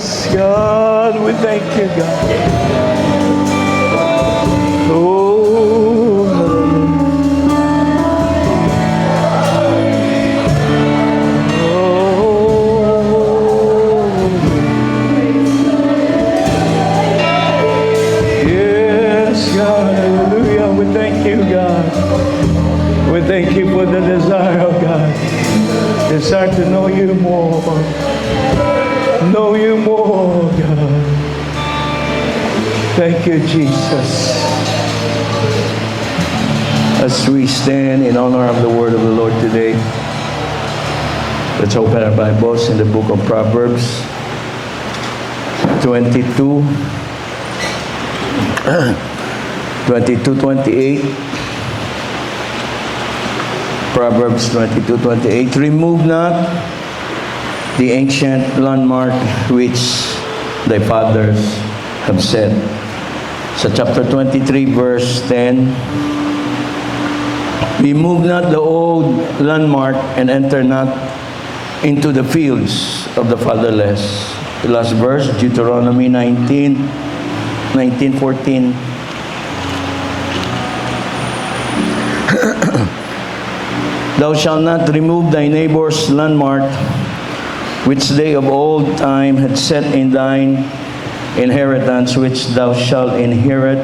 Yes, God, we thank you, God. Oh, yes, God, hallelujah. We thank you, God. We thank you for the desire of God. Desire to know you more. Know you more, God. Thank you, Jesus. As we stand in honor of the word of the Lord today, let's open our Bibles in the book of Proverbs 22, 28. Proverbs 22:28. Remove not the ancient landmark which thy fathers have set. Sa chapter 23, verse 10, remove not the old landmark and enter not into the fields of the fatherless. The last verse, Deuteronomy 19:14. Thou shalt not remove thy neighbor's landmark, which they of old time had set in thine inheritance, which thou shalt inherit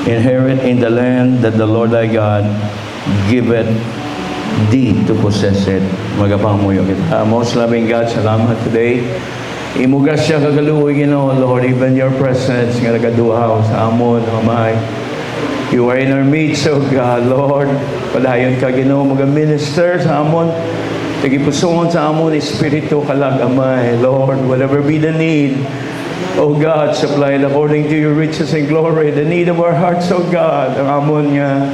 in the land that the Lord thy God giveth thee to possess it. Magapamuyo kita. Most loving God, salamat today. Imugas siya kagaluoy, Lord, even your presence, nga nagaduhaw sa amon, Amay. You are in our midst, oh God, Lord. Padayon ka, Ginoo, mag-minister sa amon. Tagipusungon sa amon, Espiritu kalag, Amay. Lord, whatever be the need, oh God, supply it according to your riches and glory. The need of our hearts, oh God, ang amon niya,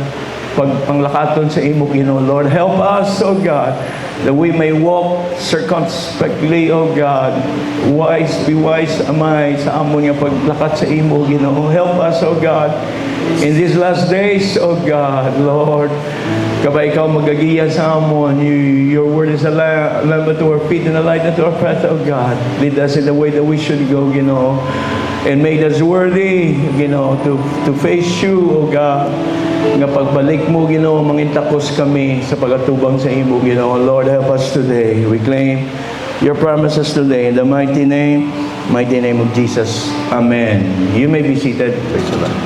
pagpanglakaton sa imo, Ginoo, Lord. Help us, oh God, that we may walk circumspectly, oh God. Be wise, Amay, sa amon niya paglakat sa imo, Ginoo. Help us, oh God, in these last days, oh God, Lord, kabay ikaw magagiya sa amon. Your word is a lamp unto our feet and a light unto our path, oh God. Lead us in the way that we should go, and made us worthy, to face you, oh God. Nga pagbalik mo, mangintakos kami sa pagatubang sa imo, Lord, help us today. We claim your promises today in the mighty name of Jesus. Amen. You may be seated. Praise the Lord.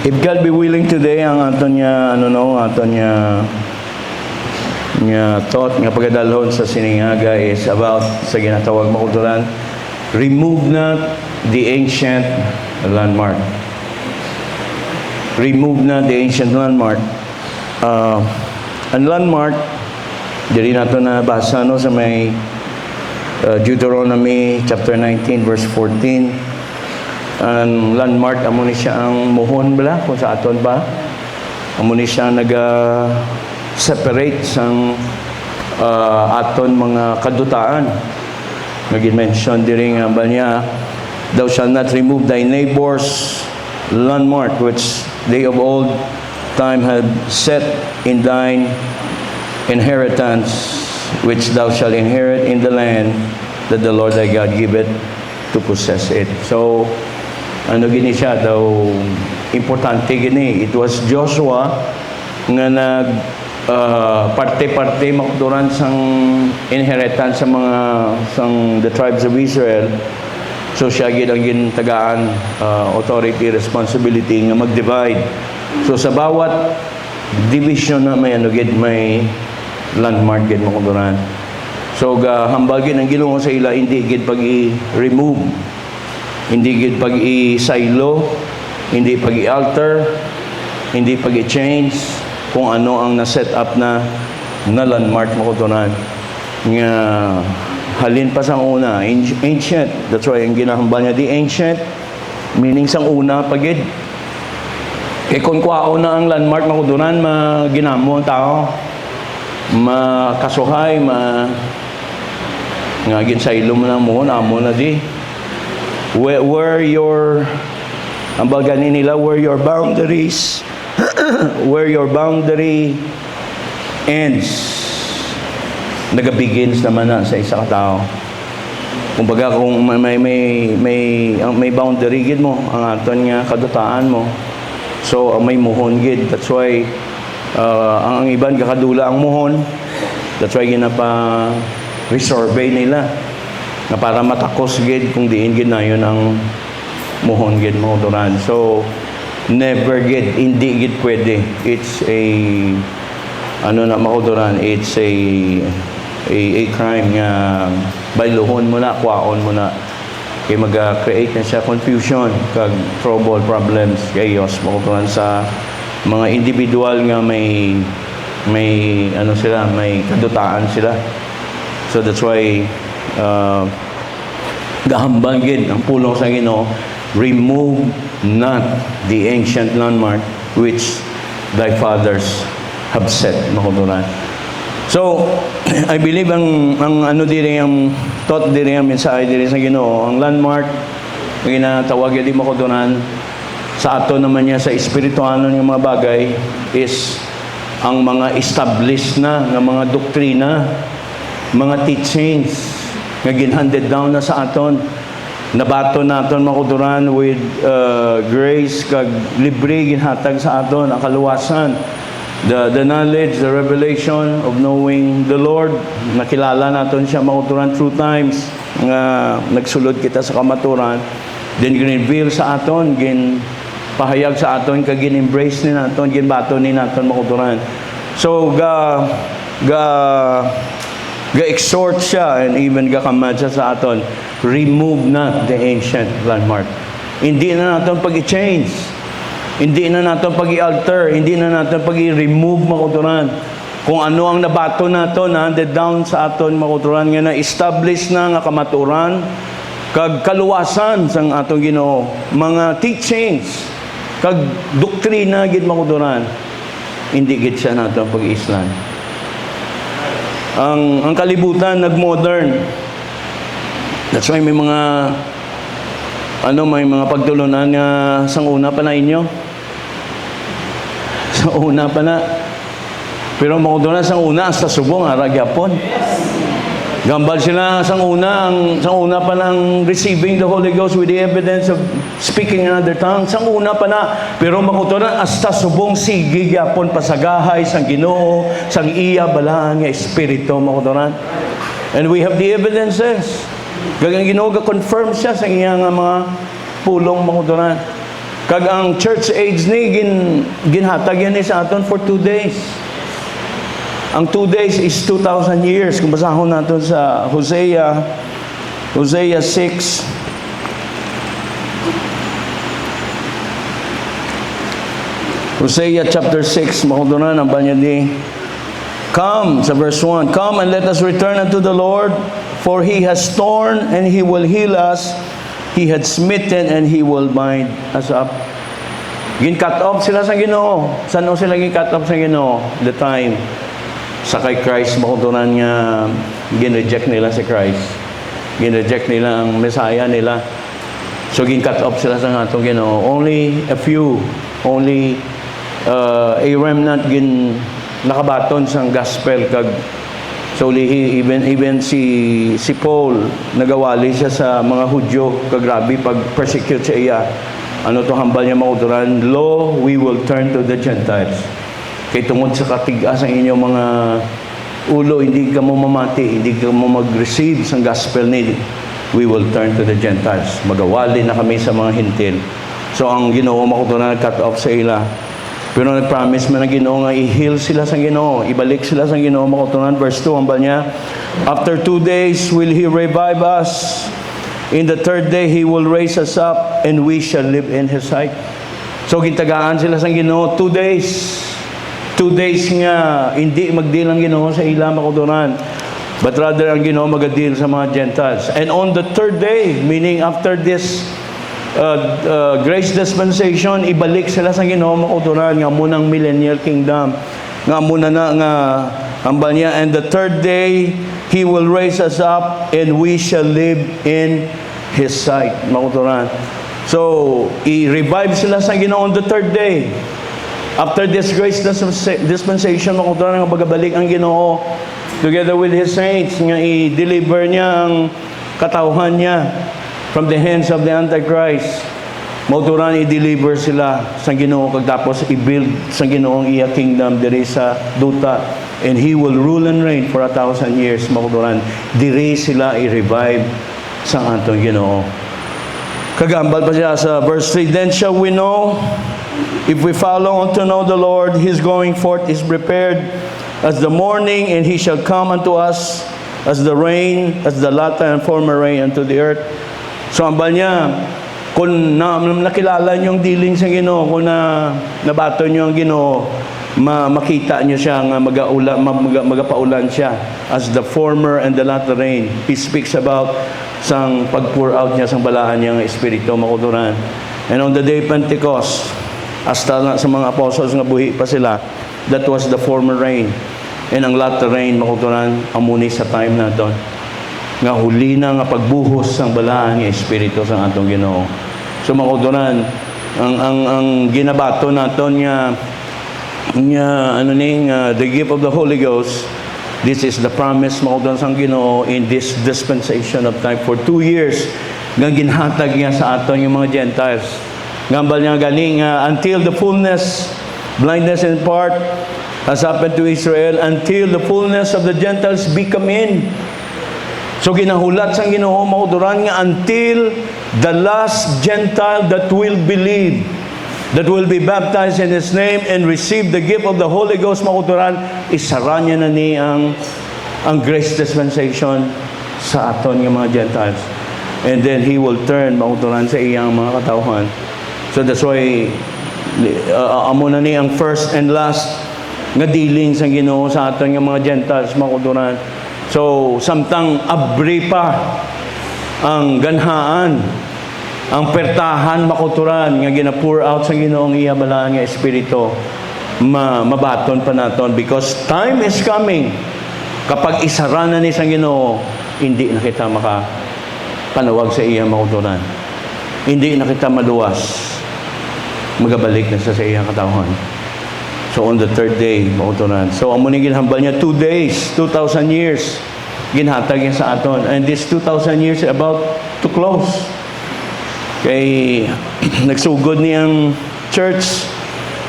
If God be willing today, ang aton niya, thought, nga pagdalhon sa siningaga is about sa ginatawag makulturan, remove not the ancient landmark. Remove not the ancient landmark. Ang landmark, diri nato na basa sa may Deuteronomy chapter 19 verse 14. Ang landmark, amo ni siya ang muhon bala, kung sa aton ba. Amo ni siya separate sang aton mga kadutaan. Nag-mention diri nga ba niya, thou shalt not remove thy neighbor's landmark, which they of old time had set in thine inheritance, which thou shalt inherit in the land that the Lord thy God giveth to possess it. So, gini siya daw, importante gini. It was Joshua nga parte-parte makuduran sang inheritance sa the tribes of Israel. So siya gid ang gintagaan authority, responsibility nga mag-divide. So sa bawat division na may may landmark gid makuduran. So hambal gid ang Ginoo sa ila, hindi gid pag-i-remove, hindi gid pag-i-silo, hindi pag-i-alter, hindi pag-i-change kung ano ang na-set up na landmark makutunan. Nga halin pa sang una, ancient. That's why ang ginahambal niya, the ancient, meaning sang una pagid. Kung kuwao na ang landmark makutunan, ginamo ang tao, makasuhay, nga ginsaylo mo na mo, amo na di. Where your, ang bagani nila, where your boundaries, where your boundary ends, nagabigins naman na sa isa ka tao. Kumbaga kung may boundary gid mo ang aton nga kadutaan mo. So may muhon gid. That's why ang iban kakadula ang muhon. That's why ginapa resurvey nila na para matakos gid kung diin gid na yun ang muhon gid mo duran. So never gid, hindi gid pwede. It's a makuduran, it's a crime nga bailuhon mo na, kwaon mo na. Kaya mag-create na siya confusion, kag trouble, problems, chaos, makuduran sa mga individual nga may kadutaan sila. So that's why gahambal gid ang pulong sa Ginoo, remove not the ancient landmark which thy fathers have set, makuduran. So I believe ang diri ang thought diri ang mensahe diri sa Ginoo, ang landmark ginatawag di makuduran sa ato naman niya sa espirituhanon nga mga bagay is ang mga established na nga mga doktrina, mga teachings nga ginhanded down na sa aton, nabato naton makuduran with grace kag libre ginhatag sa aton ang kaluwasan, the knowledge, the revelation of knowing the Lord. Nakilala naton siya makuduran through times nga nagsulod kita sa kamaturan, then gin-reveal sa aton, pahayag sa aton kag gin-embrace ni naton, ginbato ni naton makuduran. So ga-exhort siya and even ga-command siya sa aton, remove not the ancient landmark. Hindi na naton pag-i-change, hindi na naton pag-i-alter, hindi na naton pag-i-remove makuturan. Kung ano ang nabato naton, handed down sa aton makuturan nga na-establish na nga kamaturan kag kaluwasan sang atong Ginoo, mga teachings kag doktrina gid makuturan, hindi gid siya naton pag-islan. Ang kalibutan nag-modern. That's why may mga pagtulunan nga sang una pa na inyo. Sa una pa na. Pero makuduran sang una sa subong aragyapon. Gambal sila sang una pa ng receiving the Holy Ghost with the evidence of speaking in other tongues. Sang una pa na, pero makuturan hasta subong sige gyapon pasagahay sang Ginoo, sang iya balaan nga espiritu makuturan. And we have the evidences. Kag ang Ginoo ga-confirm siya sa iya nga mga pulong makuturan. Kag ang church age ni ginhatag yan ni sa aton for 2 days. Ang 2 days is 2,000 years. Kung basahon natin sa Hosea 6. Hosea chapter 6, makudunan ang banya di. Come, sa verse 1, come and let us return unto the Lord, for He has torn and He will heal us. He had smitten and He will bind us up. Gin-cut off sila sa Ginoo. Saan sila gin-cut off sa Ginoo? The time sa kay Christ, makutunan nga gin-reject nila si Christ. Gin-reject nila ang Messiah nila. So gin-cut off sila sa atong Ginoo. Only a few, only a remnant nakabaton sa gospel kag so even si Paul nagawali siya sa mga Hudyo kag grabe pag persecute sa iya. Ano to hambal niya makuturan? Lo, we will turn to the Gentiles. Kay tungod sa katigas ang inyong mga ulo, hindi ka mo mamati, hindi ka mo mag-receive sa gospel ni, we will turn to the Gentiles. Magawali na kami sa mga hintil. So ang Ginoo makutunan cut off sa ila. Pero nag-promise man ang Ginoo nga i-heal sila sa Ginoo, ibalik sila sa Ginoo makutunan. Verse 2 ang niya, after 2 days will He revive us. In the 3rd day He will raise us up, and we shall live in His sight. So gintagaan sila sa Ginoo 2 days. 2 days nga hindi magdeal ang Ginoo sa ila makutunan, but rather ang Ginoo magadeal sa mga Gentiles. And on the 3rd day, meaning after this grace dispensation, ibalik sila sa Ginoo makutunan nga munang millennial kingdom nga muna na nga hambal niya. And the 3rd day He will raise us up, and we shall live in His sight makutunan. So i-revive sila sa Ginoo on the 3rd day. After this grace dispensation, makutunan nga pagabalik ang Ginoo together with His saints, nga i-deliver niya ang katauhan niya from the hands of the Antichrist. Mauturan i-deliver sila sa Ginoo kag tapos i-build sa Ginoong iya kingdom diri sa duta, and He will rule and reign for 1,000 years. Mauturan diri sila i-revive sa atong Ginoo. Kagambal pa siya sa verse 3, then shall we know, if we follow on to know the Lord, His going forth is prepared as the morning, and He shall come unto us as the rain, as the latter and former rain unto the earth. So ambal niya, kung nakilala niyo ang dealing sa Ginoo, kung nabato niyo ang Ginoo, makita niyo siya nga magapaulan siya as the former and the latter rain. He speaks about sang pag-pour out niya sang balaan niya ng Espiritu, makuturan. And on the day Pentecost, hasta sa mga apostles nga buhi pa sila, that was the former rain. And ang latter rain, makuturan, amuni sa time naton nga huli na nga pagbuhos sang balaan ng Espiritu sa atong Ginoo. So makuturan, ang ginabato naton nga the gift of the Holy Ghost, this is the promise makuturan sang Ginoo in this dispensation of time for 2 years nga ginhatag niya sa aton yung mga Gentiles. Ngambal niya galing until the fullness, blindness in part has happened to Israel, until the fullness of the Gentiles be come in. So ginahulat sang Ginoo mauduran nga until the last Gentile that will believe, that will be baptized in His name and receive the gift of the Holy Ghost, mauduran isara niya na ni ang grace dispensation sa aton nga mga Gentiles. And then He will turn mauduran sa iyang mga katauhan. So that's why amo na ni ang first and last nga dealing sa Ginoo sa aton nga mga Gentiles, mauduran. So, samtang abri pa ang ganhaan, ang pertahan, makuturan, nga gina-pour out sa Ginoong iya balaan nga Espiritu, mabaton pa naton. Because time is coming, kapag isara na ni sa Ginoo, hindi na kita makapanawag sa iya makuturan. Hindi na kita maluwas. Magabalik na sa iya katawhan. So on the third day, mauturan. So amo ni ginhambal niya 2 days, 2,000 years. Ginhatag niya sa aton. And this 2,000 years is about to close. Kay nagsugod niyang church,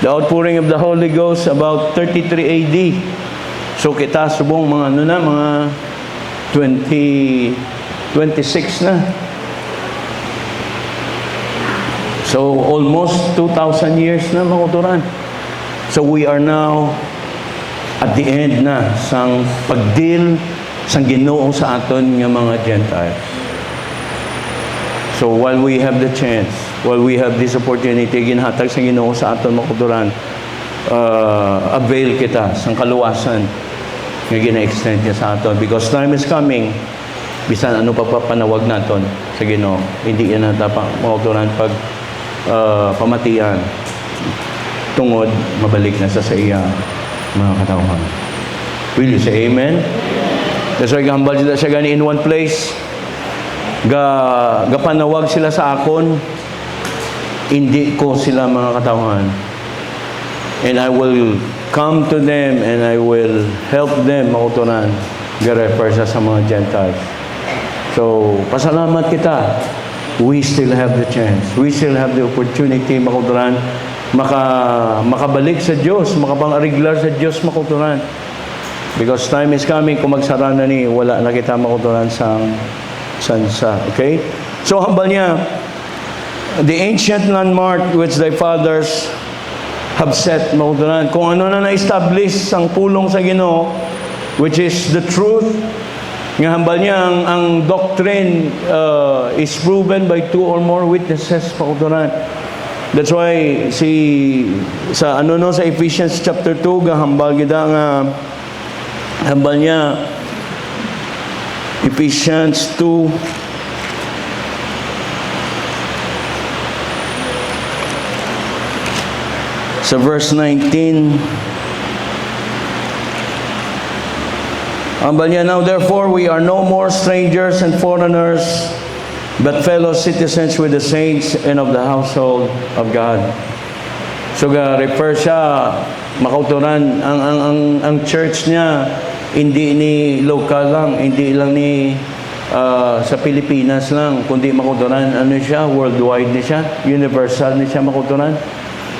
the outpouring of the Holy Ghost about 33 AD. So kita subong mga mga 26 na. So almost 2,000 years na mauturan. So we are now at the end na sang pagdeal sang Ginoo sa aton nga mga Gentiles. So while we have the chance, while we have this opportunity, ginhatag sa Ginoo sa aton makuturan, avail kita sang kaluwasan nga gina-extend niya sa aton, because time is coming, bisan ano pa panawag naton sa Ginoo, hindi yan natapang makuturan pag pamatian tungod mabalik na sa iya mga katawhan. Will you say amen? That's why gambal sila siya gani in one place, gapanawag sila sa akon, hindi ko sila mga katawhan, and I will come to them and I will help them makutunan ga-refer sa mga Gentiles. So pasalamat kita, we still have the chance, we still have the opportunity makutunan, makabalik sa Diyos, makapang-ariglar sa Diyos makutunan. Because time is coming, kung magsara na ni, wala na kita makutunan sang sansa. Okay? So hambal niya, the ancient landmark which thy fathers have set, makutunan. Kung ano na na-establish sang pulong sa Ginoo, which is the truth, nga hambal niya, ang doctrine is proven by 2 or more witnesses, makutunan. That's why sa Ephesians chapter 2 gahambal gida nga hambal niya, Ephesians 2 sa verse 19. Hambal niya, now therefore we are no more strangers and foreigners, but fellow citizens with the saints and of the household of God. So refer siya, makauturan, ang church niya Hindi ni local lang, hindi lang ni sa Pilipinas lang, kundi makuturan, ano siya, worldwide ni siya, universal ni siya makuturan.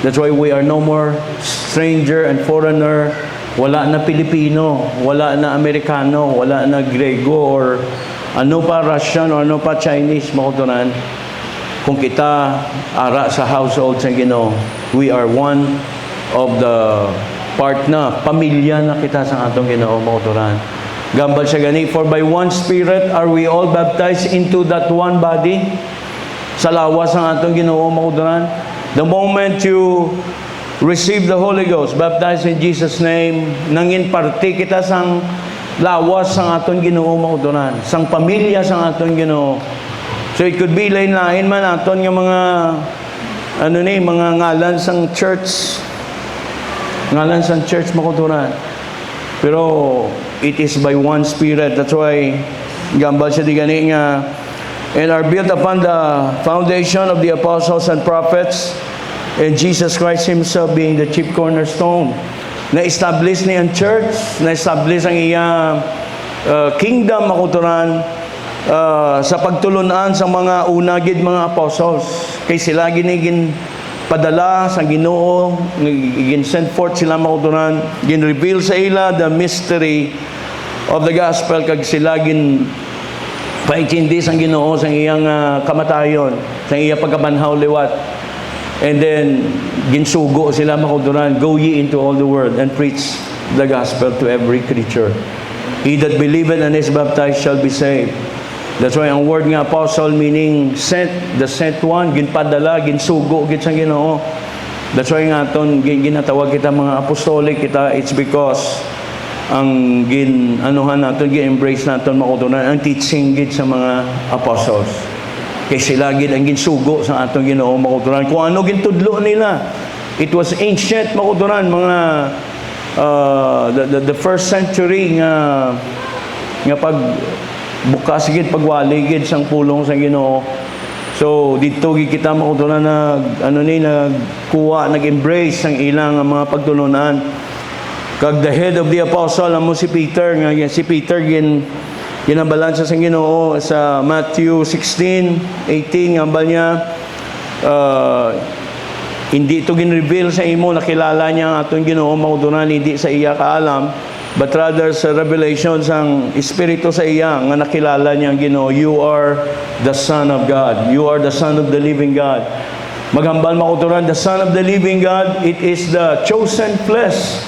That's why we are no more stranger and foreigner. Wala na Pilipino, wala na Amerikano, wala na Grego, or ano pa Russian, or ano pa Chinese makuturan. Kung kita ara sa household sa Ginoo, we are one of the part na, pamilya na kita sa atong Ginoo makuturan. Gambal siya gani, for by one Spirit are we all baptized into that one body. Sa lawas ng atong Ginoo makuturan. The moment you receive the Holy Ghost, baptized in Jesus' name, nangin parti kita sang lawas sang atong Ginoo makuturan, sang pamilya sang atong Ginoo. So it could be lain-lain man aton nga mga mga ngalan sang church. Ngalan sang church makuturan. Pero it is by one Spirit. That's why gambal siya di gani nga, and are built upon the foundation of the apostles and prophets, and Jesus Christ Himself being the chief cornerstone. Na-establish niya ang church, na-establish ang iyang kingdom makuturan sa pagtulunan sa mga unagid mga apostles. Kay sila ginigin padala sa Ginoo, gin-send forth sila makuturan, gin-reveal sa ila the mystery of the gospel, kag sila gin paitindi sang Ginoo sa iyang kamatayon, sa iyang pagkabanhaw liwat. And then ginsugo sila makuturan, go ye into all the world and preach the gospel to every creature. He that believeth and is baptized shall be saved. That's why ang word nga apostle meaning sent, the sent one, ginpadala, ginsugo gid sang Ginoo. That's why nga aton ginatawag kita mga apostolic kita, it's because ang naton gi-embrace naton makutunan ang teaching gid sa mga apostles. Kay sila gid ang ginsugo sa aton Ginoo makutunan. Kung ano gintudlo nila, it was ancient makutunan, mga the first century nga pag bukas gid pagwali gid sang pulong sang Ginoo. So dito gid kita makutunan nagkuha, nag-embrace sang ilang mga pagtulunan. Kag the head of the apostle amo si Peter, nga si Peter ginabalan sa sang Ginoo sa Matthew 16:18 nga ambal niya, hindi ito gin-reveal sa imo, nakilala niya ang atong Ginoo makutunan, hindi sa iya kaalam, but rather sa revelation sang Espiritu sa iya nga nakilala niya ang Ginoo. You are the Son of God. You are the Son of the living God. Maghambal makuturan, the Son of the living God, it is the chosen flesh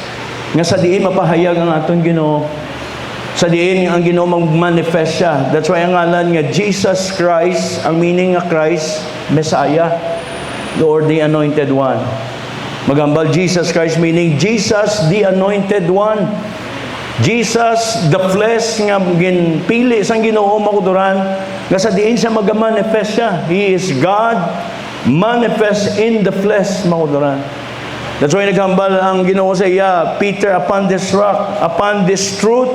nga sa diin mapahayag ang atong Ginoo. Sa diin ang Ginoo mag-manifest siya. That's why ang ngalan nga Jesus Christ, ang meaning nga Christ, Messiah, or the Anointed One. Maghambal, Jesus Christ meaning Jesus the Anointed One. Jesus, the flesh nga ginpili sang Ginoo makuturan, nga sa diin siya mag-manifest siya. He is God manifest in the flesh makuturan. That's why naghambal ang Ginoo sa iya, Peter, upon this rock, upon this truth,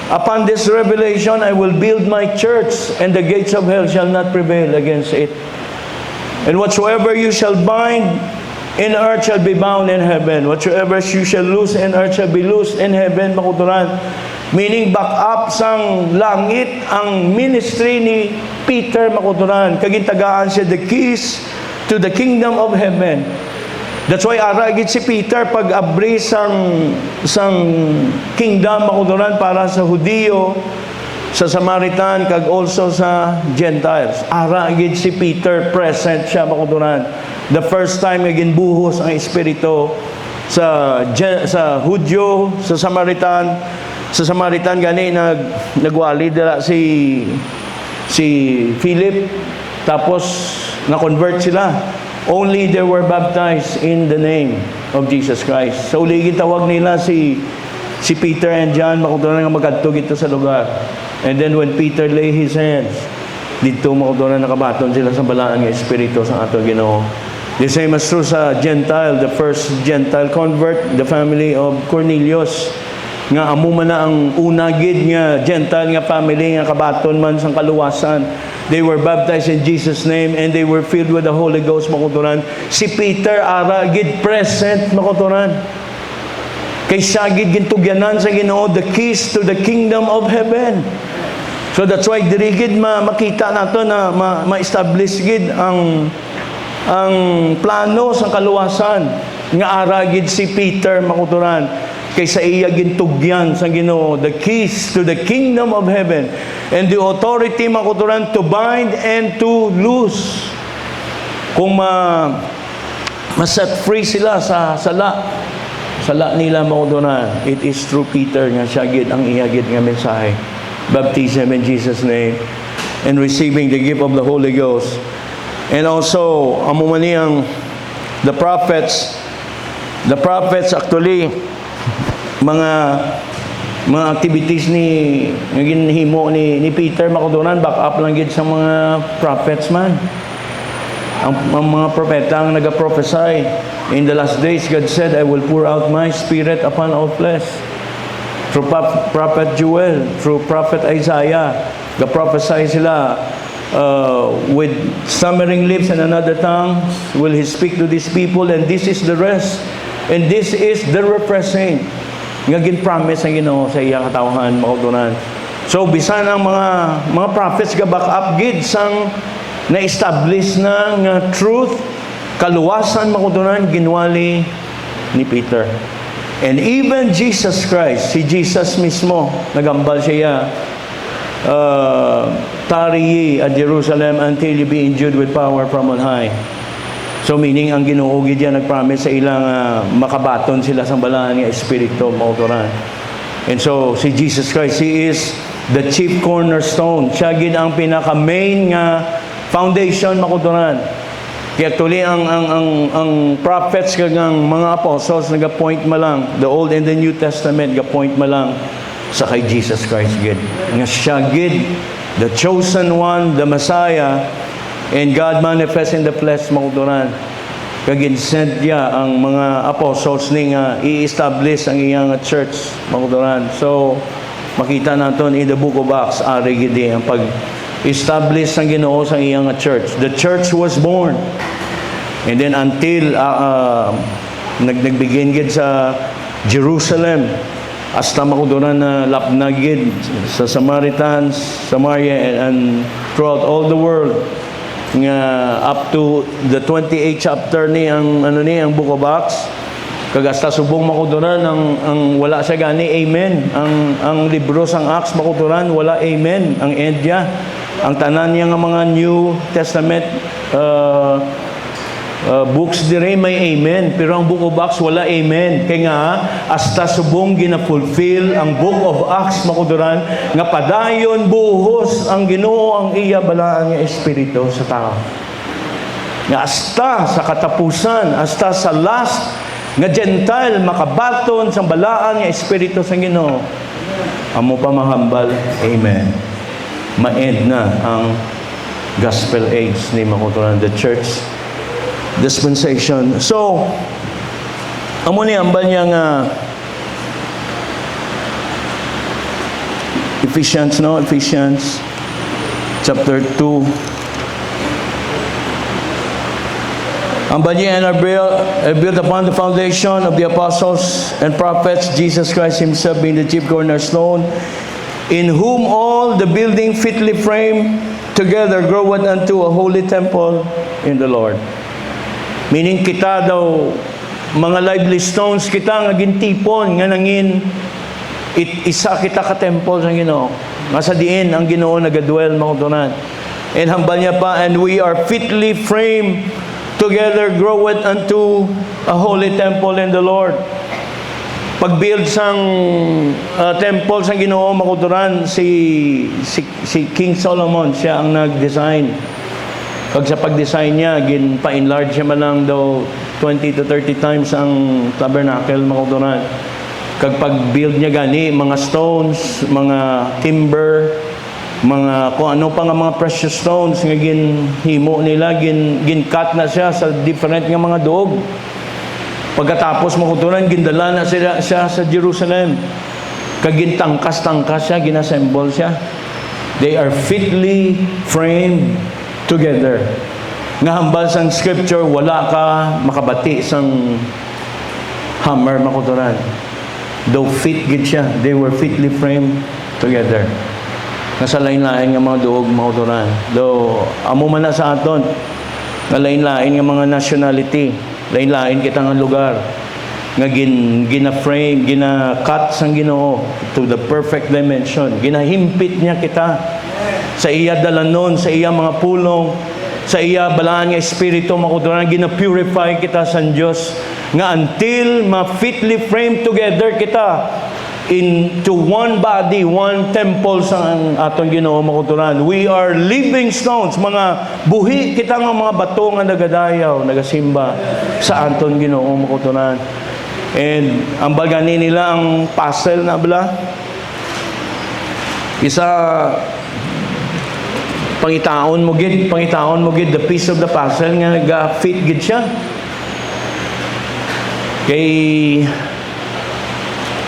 upon this revelation, I will build my church, and the gates of hell shall not prevail against it. And whatsoever you shall bind in earth shall be bound in heaven. Whatsoever you shall loose in earth shall be loosed in heaven makuturan. Meaning back up sang langit ang ministry ni Peter makuturan. Kagintagaan siya the keys to the kingdom of heaven. That's why aragid si Peter pag abri sang kingdom makuturan para sa Hudiyo, sa Samaritan, kag also sa Gentiles. Aragid si Peter, present siya makuturan. The first time nga ginbuhos ang Espiritu sa Hudyo, sa Samaritan. Sa Samaritan gani nagwali dala si Philip, tapos na-convert sila. Only they were baptized in the name of Jesus Christ. So uli gitawag nila si Peter and John makutunan nga magadto gito sa lugar. And then when Peter lay his hands, dito makutunan nakabaton sila sa balaan nga Espiritu sa ato Ginoo. The same as true sa Gentile, the first Gentile convert, the family of Cornelius. Nga amo man na ang unagid nga Gentile nga family nga kabaton man sang kaluwasan. They were baptized in Jesus' name and they were filled with the Holy Ghost makuturan. Si Peter ara gid present makuturan. Kay sagid gintugyanan sa Ginoo the keys to the kingdom of heaven. So that's why dirigid makita nato na ma-establish gid ang plano sa kaluwasan nga aragid si Peter makuturan kay sa iya gintugyan sa Ginoo the keys to the kingdom of heaven and the authority makuturan to bind and to loose. Kung ma-set free sila sa sala nila makuturan, it is through Peter nga siya gid ang iyagid nga mensahe. Baptism in Jesus' name and receiving the gift of the Holy Ghost. And also, amumani ang the prophets actually, mga activities ni ginhimo ni Peter makudunan, back up lang gid sa mga prophets man. Ang mga propeta ang nag-prophesy. In the last days, God said, I will pour out my spirit upon all flesh. Through Prophet Joel, through Prophet Isaiah, nag-prophesy sila with stammering lips and another tongue will He speak to these people, and this is the rest, and this is the refreshing nga gin-promise ang Ginoo sa iyang katawhan mautunan. So bisan ang mga prophets ga back up gid sang na-establish na nga truth, kaluwasan makutunan ginwali ni Peter. And even Jesus Christ, si Jesus mismo, nagambal siya, tarry ye at Jerusalem until you be endued with power from on high. So meaning, ang Ginoo gid yan nagpromise sa ilang makabaton sila sa balahan nga Espiritu mauturan. And so, si Jesus Christ, He is the chief cornerstone. Siya gid ang pinaka-main nga foundation makuturan. Kaya actually, ang prophets kagang mga apostles nag-point ma lang, the Old and the New Testament nag-point ma lang sa kay Jesus Christ gid. Nga siya gid, the chosen one, the Messiah, and God manifest in the flesh makuturan. Kagin sent niya ang mga apostles ni nga i-establish ang iyang church makuturan. So, makita naton in the book of Acts, ari gid ang pag-establish ang Ginoo sa iyang church. The church was born. And then until nagbigin gid sa Jerusalem, hasta makuduran na lapnagid sa Samaritans, Samaria, and throughout all the world. Nga up to the 28th chapter ni ang book of Acts, kagasta subong makuduran ang wala siya gani amen. Ang libro sang Acts makuduran wala amen ang end niya. Ang tanan niya nga mga New Testament books dire may amen, pero ang book of Acts wala amen. Kaya nga hasta subong gina-fulfill ang book of Acts makuduran nga padayon buhos ang Ginoo ang iya balaan nga espiritu sa tao. Nga hasta sa katapusan, hasta sa last nga Gentile makabaton sa balaan nga espiritu sa Ginoo. Amo pa mahambal, amen. Ma-end na ang gospel age ni makuturan, the church dispensation. So, amo ni ambal niya nga Ephesians chapter 2. Ambal niya and are built upon the foundation of the apostles and prophets, Jesus Christ Himself being the chief cornerstone, in whom all the building fitly framed together groweth unto a holy temple in the Lord. Meaning kita daw, mga lively stones kita nga gintipon, nga nangin, isa kita ka temple sa Ginoo. Nasa diin ang Ginoo nagadwell makutunan. And hambal niya pa, and we are fitly framed together groweth unto a holy temple in the Lord. Pag-build sang temple sa Ginoo makuturan, si King Solomon, siya ang nag-design. Pag sa pag-design niya, pa-enlarge siya man lang daw 20 to 30 times ang tabernacle makuturan. Kag pag-build niya gani, mga stones, mga timber, mga kung ano pa nga mga precious stones nga ginhimo nila, gin-cut na siya sa different nga mga duog. Pagkatapos makuturan, gindala na siya sa Jerusalem. Kag gintangkas-tangkas siya, ginassemble siya. They are fitly framed together. Nga hambal sang scripture, wala ka makabati sang hammer makuturan. Though fit gid siya, they were fitly framed together. Nasa lain-lain nga mga duog mauturan. Though amo man na sa aton, nga lain-lain nga mga nationality, lain-lain kita nga lugar, nga gina-frame, gina-cut sang Ginoo to the perfect dimension. Ginahimpit niya kita sa iya dalanon, sa iya mga pulong, sa iya balaan nga espiritu makuturan, gina-purify kita sa Dios nga until ma-fitly framed together kita into one body, one temple sa aton Ginoo makuturan. We are living stones, mga buhi kita nga mga bato nga nagadayaw, nagasimba sa aton Ginoo makuturan. And ang bagani nila ang puzzle na bala. Isa pangitaon mo gid the piece of the puzzle nga ga fit gid siya.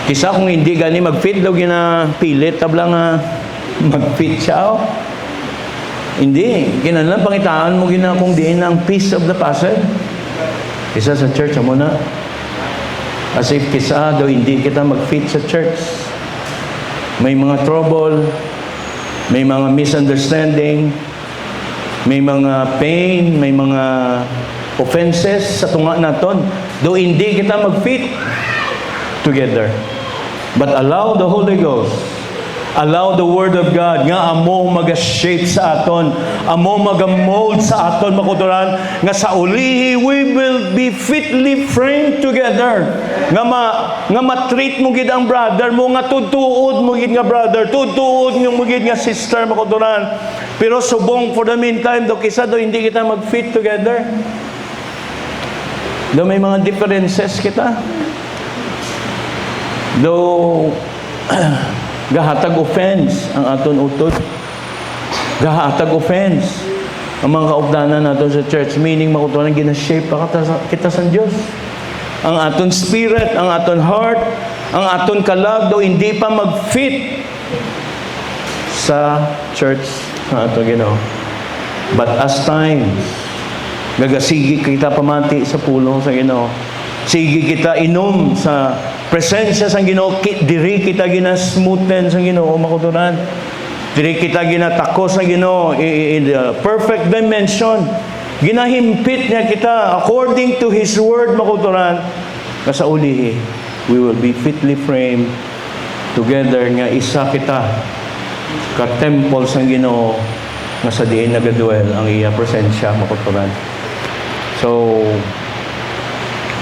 Kisa kung hindi gani mag-fit daw ginapilit tabla nga mag-fit siya. Oh. Hindi, kinahanglan pangitaan mo gina kung diin ang piece of the puzzle. Kisa sa church amo na. As if kisa daw hindi kita mag-fit sa church. May mga trouble, may mga misunderstanding, may mga pain, may mga offenses sa tunga naton. Though hindi kita mag-fit together. But allow the Holy Ghost, allow the Word of God nga amo maga-shape sa aton, amo maga-mold sa aton makuturan, nga sa ulihi we will be fitly framed together. Nga ma-treat mo gid ang brother mo, nga tutuod mo gid nga brother, tutuod mo gid nga sister makuturan. Pero subong for the meantime, do kisa do hindi kita mag-fit together. Do may mga differences kita. Though gahatag offense ang aton utod, gahatag offense ang mga kaugdanan naton sa church, meaning makutuan gina-shape pa kita sa Dios. Ang aton spirit, ang aton heart, ang aton kalag do hindi pa mag-fit sa church ng aton Ginoo. But as time gagasigi kita pamati sa pulong sa Ginoo, sige kita inom sa presensya sang Ginoo, diri kita ginasmoothen sang Ginoo makuturan, diri kita ginatakos sang Ginoo in the perfect dimension, ginahimpit niya kita according to His Word makuturan, nga sa ulihi we will be fitly framed together, nga isa kita ka temple sang Ginoo nga sa diin nagadwell ang iya presensya makuturan. So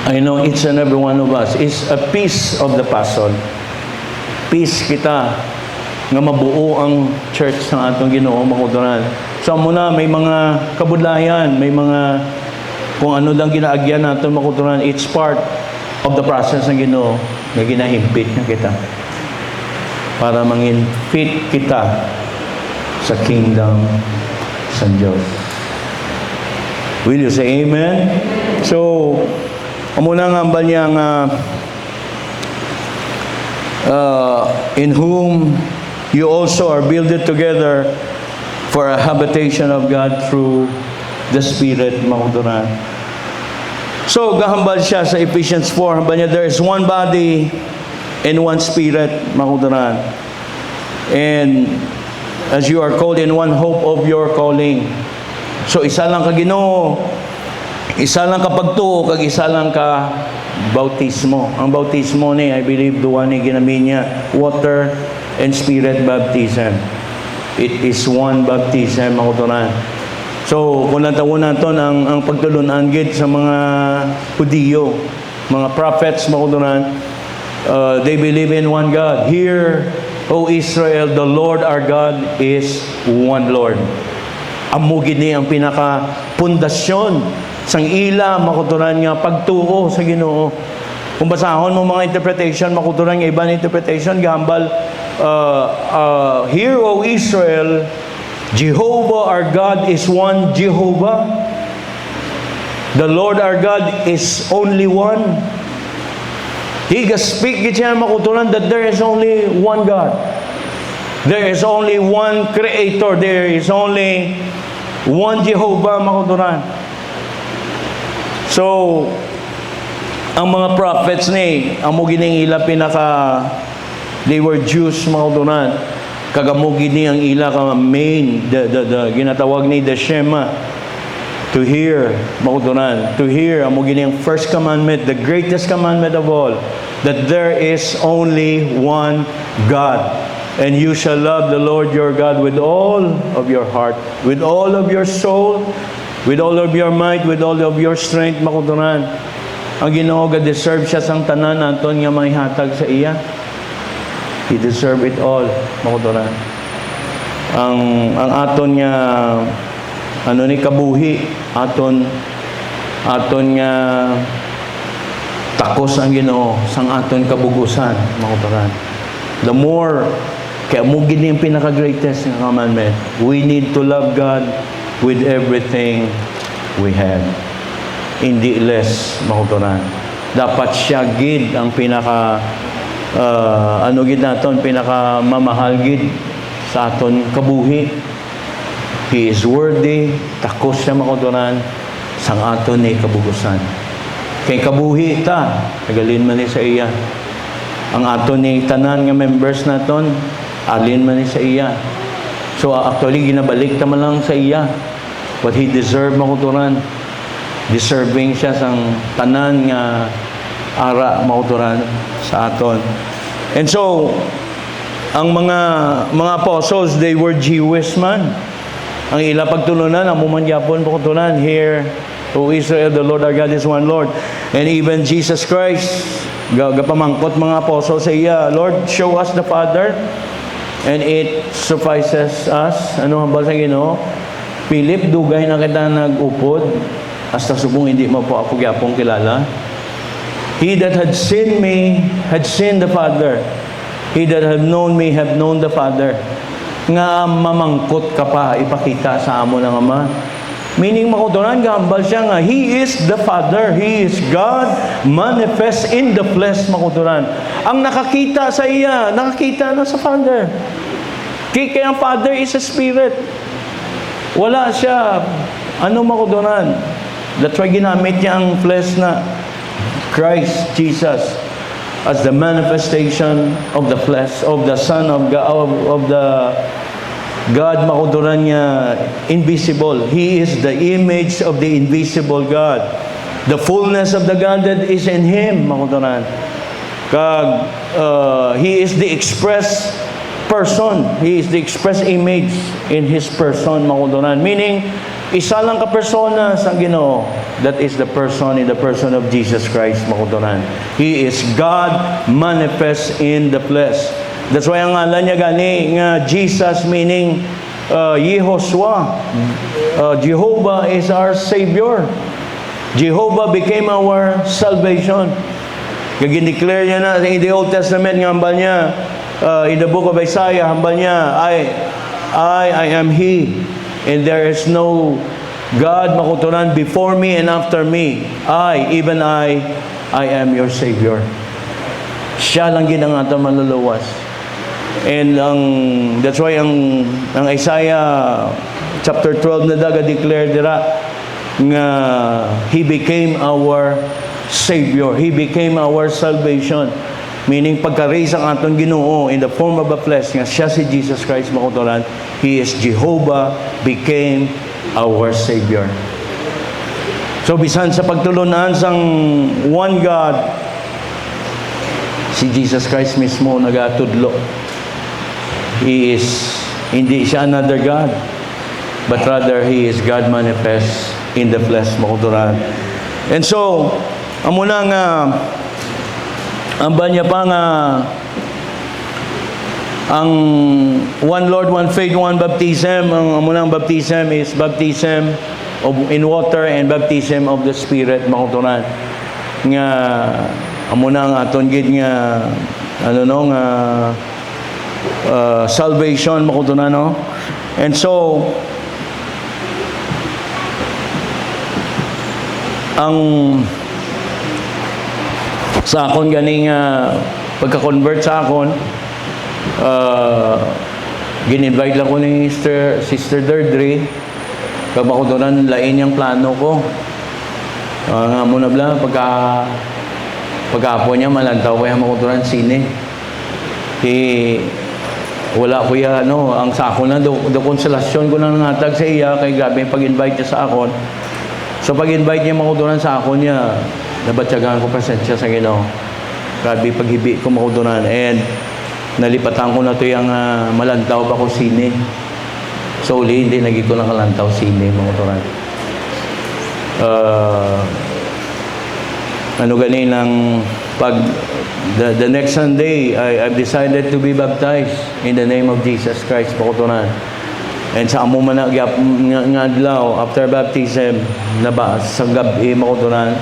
I know each and every one of us is a piece of the puzzle. Piece kita nga mabuo ang church ng atong Ginoo makuturan. So muna may mga kabudlayan, may mga kung ano lang ginaagyan natin makuturan, it's part of the process ng Ginoo na ginahimpit niya kita para mangin fit kita sa kingdom sa Diyos. Will you say amen? So muna nga ba niya nga in whom you also are builded together for a habitation of God through the Spirit makuturan. So gahambal siya sa Ephesians 4, hambal niya there is one body and one Spirit makuturan. And as you are called in one hope of your calling. So isa lang ka Ginoo, isa lang ka pagtuo, kag isa lang ka bautismo. Ang bautismo ni, I believe, duwa ni ginamin niya, water and spirit baptism. It is one baptism, makuturan. So, kung natawon natin ang pagtulunan gid sa mga Hudiyo, mga prophets, makuturan, they believe in one God. Hear, O Israel, the Lord our God is one Lord. Amo gid ni ang pinaka pundasyon sang ila makuturan nga pagtuo sa Ginoo. Kung basahon mo mga interpretation, makuturan nga iba na interpretation, gambal, Hear, O Israel, Jehovah our God is one Jehovah. The Lord our God is only one. He can speak gid siya makuturan that there is only one God. There is only one Creator. There is only one Jehovah makuturan. So, Ang mga prophets ni, amo gining ila they were Jews mga kauturan. Kagamo gini ang ila ka main, the ginatawag ni the Shema. To hear, mga to hear, amo gini ang first commandment, the greatest commandment of all, that there is only one God. And you shall love the Lord your God with all of your heart, with all of your soul, with all of your might, with all of your strength, mga ang Ginoo deserve siya sang tanan naton nga maihatag sa iya. He deserve it all, mga ang aton nga ni kabuhi, aton nga takos ang Ginoo sang aton kabugusan, mga the more kaya mo gini ang pinaka-greatest na commandment. We need to love God with everything we have. Hindi less, mga dapat siya gid ang pinaka gid naton, pinaka mamahal gid sa aton kabuhi. He is worthy, takos siya, mga sang aton ni kabugusan. Kay kabuhi ta, nagalin man ni sa iya. Ang aton ni tanan nga members naton, alin man ni sa iya. So actually ginabalik ta man lang sa iya. What he deserve, mga deserving siya sang tanan nga ara, mga sa aton. And so ang mga apostles, they were Jewish man. Ang ila pagtulunan, ang mumangyapon pagtulunan, here, O Israel, the Lord our God is one Lord. And even Jesus Christ, gapamangkot mga apostles sa iya, Lord, show us the Father, and it suffices us. Ano hambal sa Ginoo? Philip, dugay na kita nag-upod, hasta subong hindi mo po ako gyapong kilala. He that had seen me, had seen the Father. He that had known me, have known the Father. Nga mamangkot ka pa, ipakita sa amo ng Ama. Meaning, makutunan, gambal siya nga, He is the Father. He is God manifest in the flesh, makutunan. Ang nakakita sa iya, nakakita na sa Father. Kaya ang Father is a Spirit. Wala siya, makutunan. That's why ginamit niya ang flesh na Christ Jesus as the manifestation of the flesh of the Son of God, of the God, makuduran niya, invisible. He is the image of the invisible God. The fullness of the Godhead is in Him, makuduran. He is the express person. He is the express image in His person, makuduran. Meaning, isa lang ka persona sa Ginoo. That is the person in the person of Jesus Christ, makutunan. He is God manifest in the flesh. That's why ang ngalan niya gani nga Jesus, meaning Yehoshua. Jehovah is our Savior. Jehovah became our salvation. Gagin-declare niya na in the Old Testament nga hambal niya, in the book of Isaiah, hambal niya, I am He, and there is no God, makutunan, before me and after me. Even I am your Savior. Siya lang ginang ato maluluwas. And that's why ang Isaiah chapter 12 na daga declare dira nga He became our Savior. He became our salvation. Meaning pagka-raise ang aton Ginoo in the form of a flesh nga siya si Jesus Christ, makutunan, He is Jehovah, became our Savior. So bisan sa pagtulunan sang one God, si Jesus Christ mismo nagatudlo. He is hindi siya another God, but rather He is God manifest in the flesh, makuturan. And so amo na nga ang banya pa nga ang one Lord, one faith, one baptism. Ang munang baptism is baptism in water and baptism of the Spirit, makutunan. Nga amunang aton gid nga nga salvation, makutunan, no? And so ang sa akon ganing pagka-convert sa akon, gin-invite lang ko ni Sister Deirdre. Kag makutunan lain yung plano ko. Nga muna bla pagka Pagkapo niya, malantaw ko yung makuturan sine. Wala ko ya, ang sako na, do konsolasyon ko na nangatag sa iya, kay gabi pag-invite niya sa akon. So pag-invite niya makuturan sa akon niya, nabatyagan ko presensya sa Ginoo. Grabe paghibi ko makuturan. And nalipatan ko na to yung malantaw pa ko sine. So uli, hindi naging ko nakalantaw sine makuturan. The next Sunday, I've decided to be baptized in the name of Jesus Christ, makuturan. And sa amo man nga adlaw, after baptism, sa gabi, makuturan,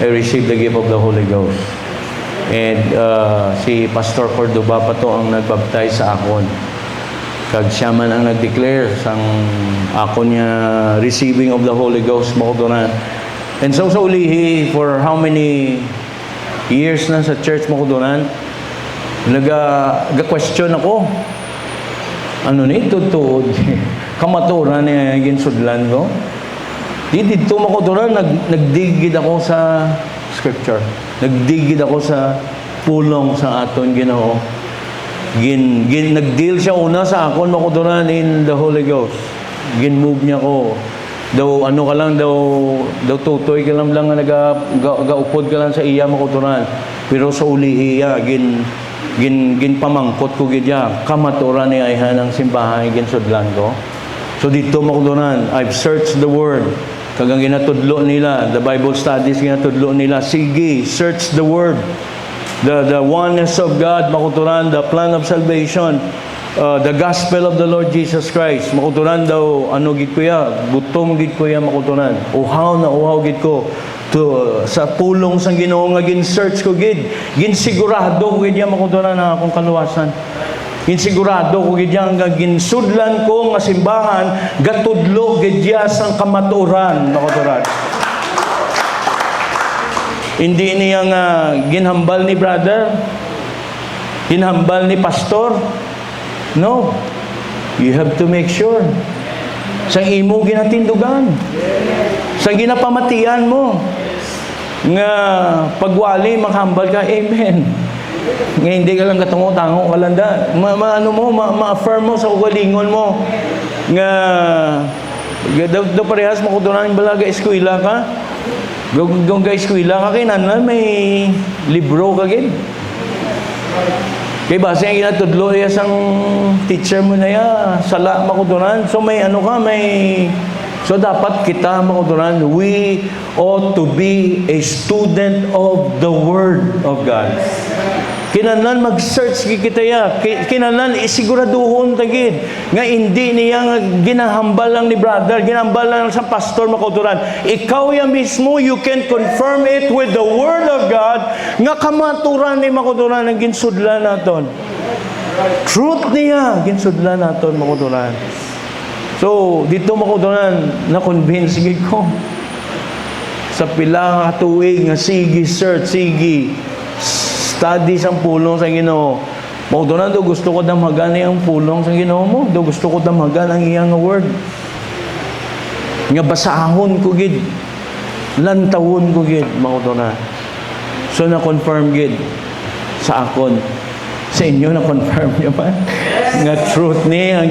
I received the gift of the Holy Ghost. And si Pastor Cordoba pa to ang nagbaptize sa akon. Kag siya man ang nag-declare sang akon niya receiving of the Holy Ghost, makuturan. And so sa ulihi, for how many years na sa church makuturan, nag-question ako. Ano ni tutuod? Kamaturan niya ginsudlan ko. Dito makuturan, nagdigid ako sa scripture. Nagdigid ako sa pulong sa aton Ginoo. Nag-deal siya una sa akon makuturan in the Holy Ghost. Gin-move niya ko. Daw ano ka lang, daw tutoy ka lang nga nagaupod ka lang sa iya makuturan. Pero sa uli iya, gin pamangkot ko gidya. Kamaturan ni ayhan ang simbahan ginsudlan ko. So dito makuturan, I've searched the word. Kagang ginatudlo nila, the Bible studies ginatudlo nila. Sige, search the word. The oneness of God, makuturan, the plan of salvation. The gospel of the Lord Jesus Christ. Makuturan daw, gid ko ya, gutom gid ko ya makuturan. Uhaw gid ko sa pulong sang Ginoo nga gin-search ko gid. Ginsigurado ko gid ya makuturan na akong kaluwasan. Ginsigurado ko gid ya nga ginsudlan ko nga simbahan, gatudlo gid ya sang kamaturan makuturan. Hindi niya nga ginhambal ni brother, ginhambal ni pastor. No. You have to make sure. Sa imo ginatindugan. Sa ginapamatian mo. Nga pagwali, maghambal ka, amen. Nga hindi ka lang katungo-tango, kalanda. Ma-affirm mo sa ugalingon mo. Nga, daw parehas makutunan yung balaga, eskwila ka. Gong ka eskwila ka, kinanan may libro ka gid. Kaya base ang ginatudlo iya sang teacher mo na ya, sala makutunan. So may so dapat kita makutunan, we ought to be a student of the Word of God. Kinahanglan mag-search kita ya. Kinahanglan isiguraduhon tagid nga hindi niya ginahambal lang ni brother, ginahambal lang sa pastor makuturan. Ikaw ya mismo, you can confirm it with the Word of God nga kamaturan ni makuturan ang ginsudlan naton. Truth niya ginsudlan naton makuturan. So dito makuturan na-convince gid ko sa pila ka tuig nga sige search, sige study sang pulong sa Ginoo. Makutunan do gusto ko damagan ang pulong sa Ginoo mo. Do gusto ko damagan ang iyang word. Nga basahon ko gid. Lantawon ko gid makutunan. So na-confirm gid sa akon. Sa inyo na-confirm niyo ba? Nga truth ni ang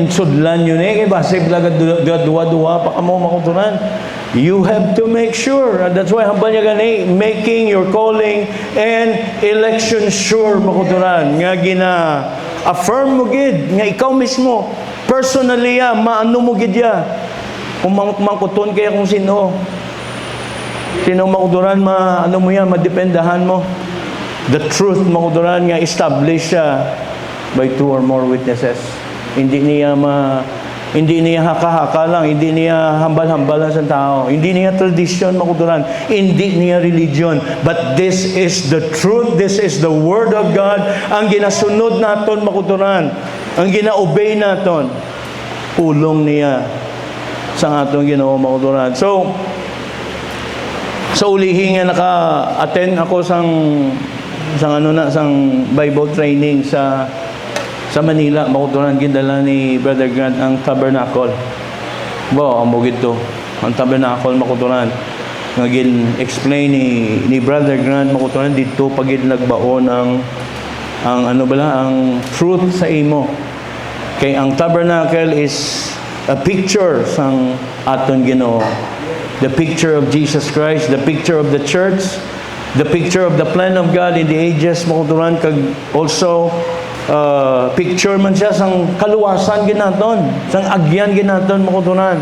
sudlan yun kay base lagad duwa-duwa pa kamo makutunan. You have to make sure. And that's why hambal niya gani, making your calling and election sure makutunan. Nga affirm mo gid nga ikaw mismo personally maano mo gid ya. Kung mangkuton kaya kung sino makutunan ano mo yan, madependahan mo. The truth makutunan nga establish siya by 2 or more witnesses. Hindi niya haka-haka lang, hindi niya hambal-hambal lang sa tao, hindi niya tradition makuturan, hindi niya religion, but this is the truth, this is the Word of God, ang ginasunod naton makuturan, ang gina-obey naton, pulong niya sa atong Ginoo makuturan. So, sa ulihin nga naka-attend ako sang Bible training sa Manila, makutunan gindala ni Brother Grant ang tabernacle. Ang bugid to. Ang tabernacle makutunan. nga gin-explain ni Brother Grant makutunan dito pagid nagbaon ang ano bala ang truth sa imo. Kay ang tabernacle is a picture sang aton Ginoo. The picture of Jesus Christ, the picture of the church, the picture of the plan of God in the ages makuturan kag also picture man siya sang kaluwasan ginaton, sang agyan ginaton makutunan.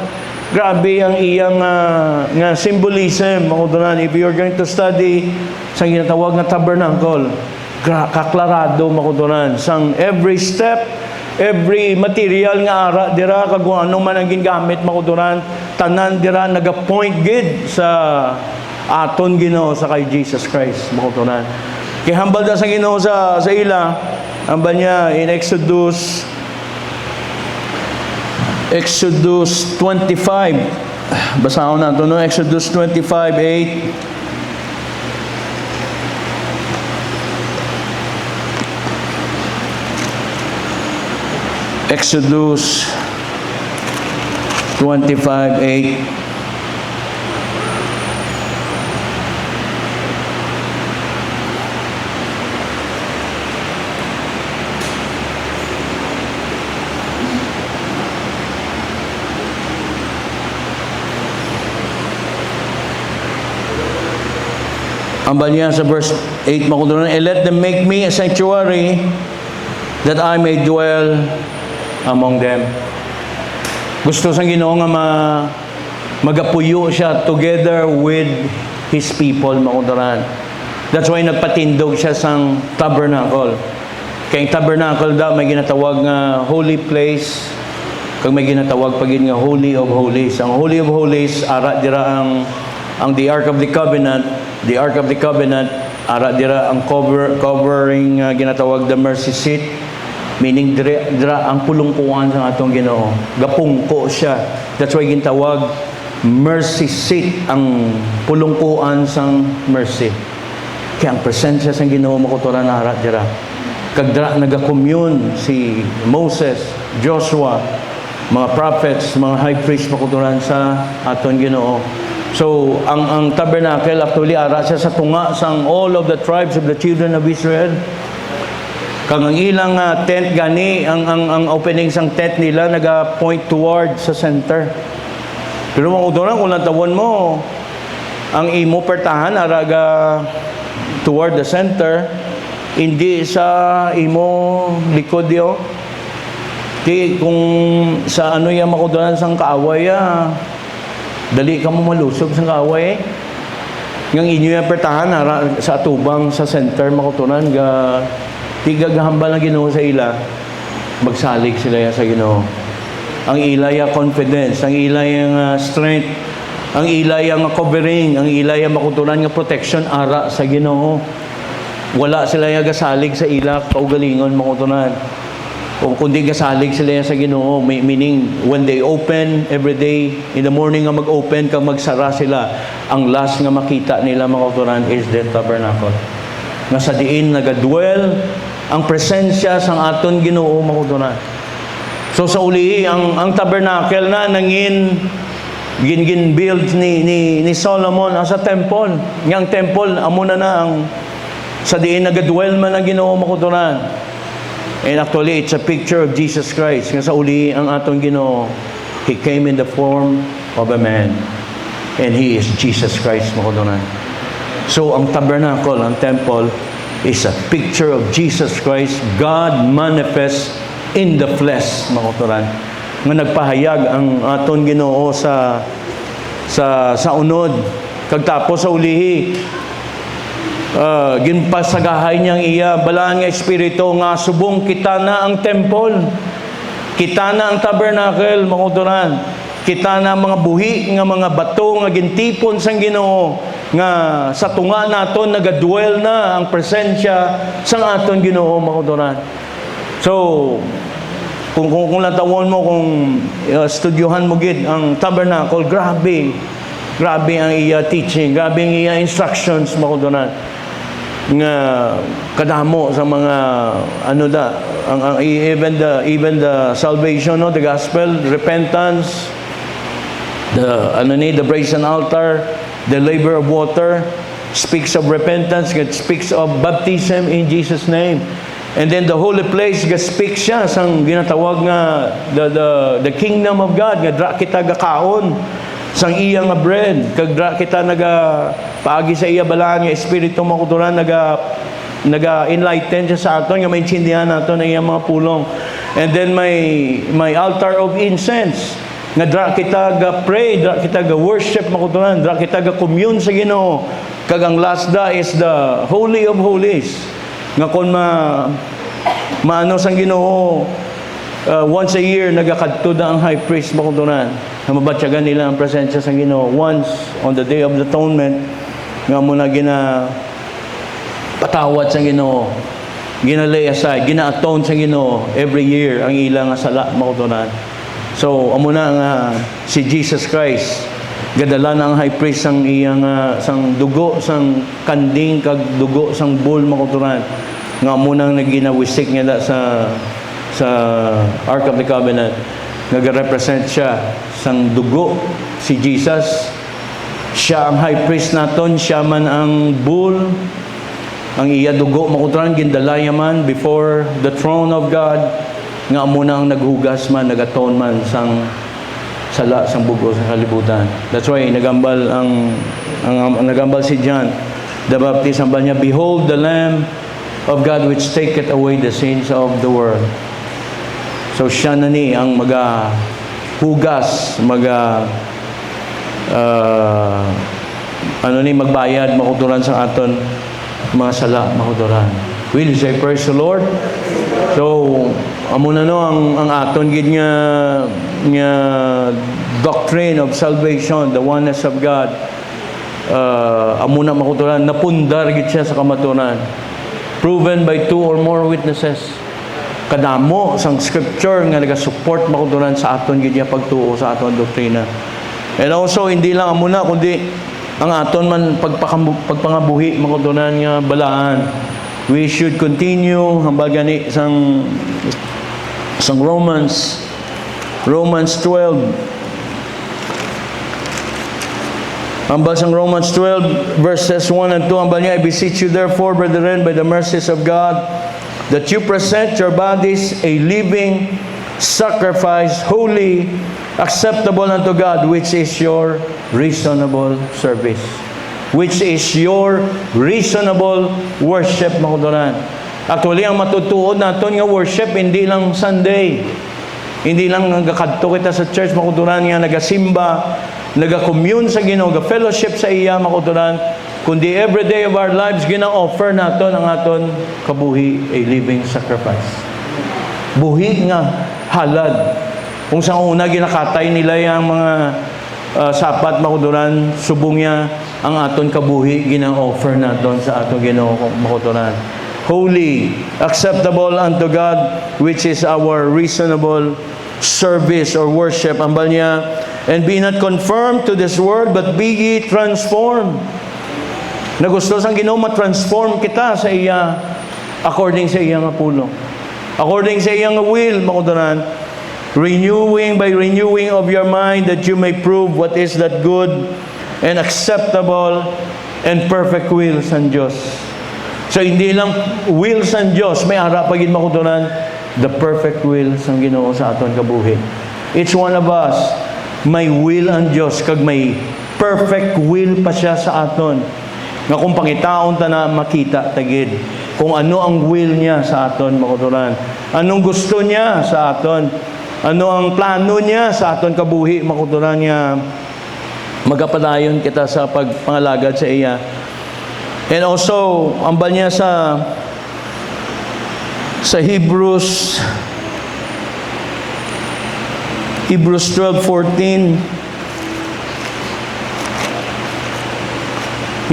Grabe ang iyang nga symbolism makutunan. If you're going to study sang ginatawag nga tabernacle, kaklarado makutunan sang every step, every material nga ara dira kag ano man ang gingamit makutunan, tanan dira naga-point gid sa aton Ginoo sa kay Jesus Christ makutunan. Kay hambal da sa Ginoo sa ila, hambal niya in Exodus 25. Basahon nato no, Exodus 25:8. Exodus 25:8. Ang niya sa verse 8 makutunan, and let them make me a sanctuary that I may dwell among them. Gusto sang Ginoo nga magapuyo siya together with His people makutunan. That's why nagpatindog siya sang tabernacle. Kaya tabernacle daw may ginatawag nga holy place, kag may ginatawag pagin nga Holy of Holies. Ang Holy of Holies ara dira ang the Ark of the Covenant. The Ark of the Covenant, ara dira ang covering ginatawag the mercy seat, meaning dira ang pulungkuan sa atong Ginoo. Gapungko siya. That's why gintawag mercy seat, ang pulungkuan sang mercy. Kaya ang presensya sang Ginoo makuturan na ara dira. Kag dira naga-commune si Moses, Joshua, mga prophets, mga high priest makuturan sa aton Ginoo. So, ang tabernacle actually ara siya sa tunga sang all of the tribes of the children of Israel. Kag ang ilang tent gani, ang opening sang tent nila naga-point toward sa center. Pero makutunan kung natawon mo, ang imo pertahan ara ga toward the center, hindi sa imo likod yo. Di kung sa ano yung makutunan sang kaaway dali ka mo malusog sa kaaway ngang inyo yung pertahan sa atubang sa center makutunan ga tigagahambal na Ginoo sa ila, magsalig sila sa Ginoo. Ang ilaya confidence, ang ilaya strength, ang ilaya covering, ang ilaya makutunan nga protection ara sa Ginoo. Wala sila yung gasalig sa ila kaugalingon makutunan. O kundi kasalig sila sa Ginoo, meaning when they open every day in the morning nga mag-open kag magsara sila, ang last nga makita nila makuturan is the tabernacle. Nga sa diin nagadwell ang presensya sang aton Ginoo makuturan. So sa uli ang tabernacle na nangin gin build ni Solomon sa temple. Yang temple amo na ang sa diin nagadwell man ang Ginoo makuturan. And actually, it's a picture of Jesus Christ. Nga sa uli, ang atong Ginoo, He came in the form of a man. And He is Jesus Christ, makutunan. So, ang tabernacle, ang temple, is a picture of Jesus Christ, God manifest in the flesh, makutunan. Nga nagpahayag ang atong Ginoo sa unod. Kagtapos sa ulihi, ginpasagahay niyang iya balaan nga espiritu nga subong kita na ang temple, kita na ang tabernacle makuturan, kita na mga buhi nga mga bato nga gintipon sang Ginoo nga sa tunga naton nagadwell na ang presensya sang aton Ginoo makuturan. So kung latawon mo kung studyohan mo gid ang tabernacle, grabe ang iya teaching, grabe ang iya instructions makuturan nga kadamo sa mga even the salvation, no, the gospel, repentance, The brazen altar, the laver of water, speaks of repentance, it speaks of baptism in Jesus' name. And then the holy place, speaks siya sang ginatawag nga the kingdom of God, nga dra kita gakaon sang iya nga bread, kag dra kita paagi sa iya balaan nga espiritu makuturan enlighten siya sa aton nga maintindihan naton ang iyang mga pulong. And then may altar of incense nga dra kita pray, dra kita worship makuturan, dra kita commune sa Ginoo. Kag ang last da is the holy of holies nga kon maano sang Ginoo, once a year nagakadto da ang high priest makuturan nga mabatyagan nila ang presensya sang Ginoo once on the day of the atonement, nga muna patawad sang Ginoo, lay aside, gina-atone sang Ginoo every year ang ilang sala makuturan. So amo na nga si Jesus Christ gadala na ang high priest sang iyang sang dugo sang kanding kag dugo sang bull makuturan, nga amo nang naginawisik niya sa Ark of the Covenant, nag-represent siya sang dugo si Jesus. Siya ang high priest naton, siya man ang bull, ang iya dugo makuturan gindala man before the throne of God, nga amo na ang naghugas man, nagatone man sang sala sang bugo sa kalibutan. That's why nagambal nagambal si John the Baptist, ambal niya, behold the Lamb of God which taketh away the sins of the world. So siya na ni ang hugas, magbayad makuturan sa aton mga sala makuturan. Will you say praise the Lord? So amo na no ang aton gid nga doctrine of salvation, the oneness of God. Amo na makuturan, napundar gid siya sa kamaturan, proven by 2 or more witnesses. Kadamo sang scripture nga naga-support makuturan sa aton gid nga pagtuo sa aton doktrina. And also hindi lang amo na kundi ang aton man pagpangabuhi makuturan nga balaan. We should continue hambal gani sang Romans 12. Hambal sang Romans 12 verses 1 and 2, hambal niya, I beseech you therefore, brethren, by the mercies of God, that you present your bodies a living sacrifice, holy, acceptable unto God, which is your reasonable service. Which is your reasonable worship, makuturan. Actually, ang matutuod naton nga worship, hindi lang Sunday. Hindi lang nagakadto kita sa church, makuturan, nga nagasimba, nagakommune sa Ginoo, fellowship sa iya, makuturan, kundi every day of our lives, gina-offer naton ang aton kabuhi, a living sacrifice. Buhi nga, halad. Kung sa una, ginakatay nila yung mga sapat, makuturan, subong niya, ang aton kabuhi, gina-offer naton sa aton Ginoo, makuturan. Holy, acceptable unto God, which is our reasonable service or worship. Ambal niya, and be not conformed to this world, but be ye transformed. Na gusto sang Ginoo ma-transform kita sa iya, according sa iya nga pulong. According sa iya nga will, makuturan. By renewing of your mind, that you may prove what is that good and acceptable and perfect will sa Diyos. So hindi lang will sa Diyos, may ara pagin makutunan, the perfect will sa Ginoo sa aton kabuhi. Each one of us may will ang Diyos, kag may perfect will pa siya sa aton, nga kung pangitaon ta na makita tagid kung ano ang will niya sa aton makutunan, anong gusto niya sa aton, ano ang plano niya sa aton kabuhi makutunan niya, magapadayon kita sa pagpangalagad sa iya. And also, ambal niya sa Hebrews 12:14.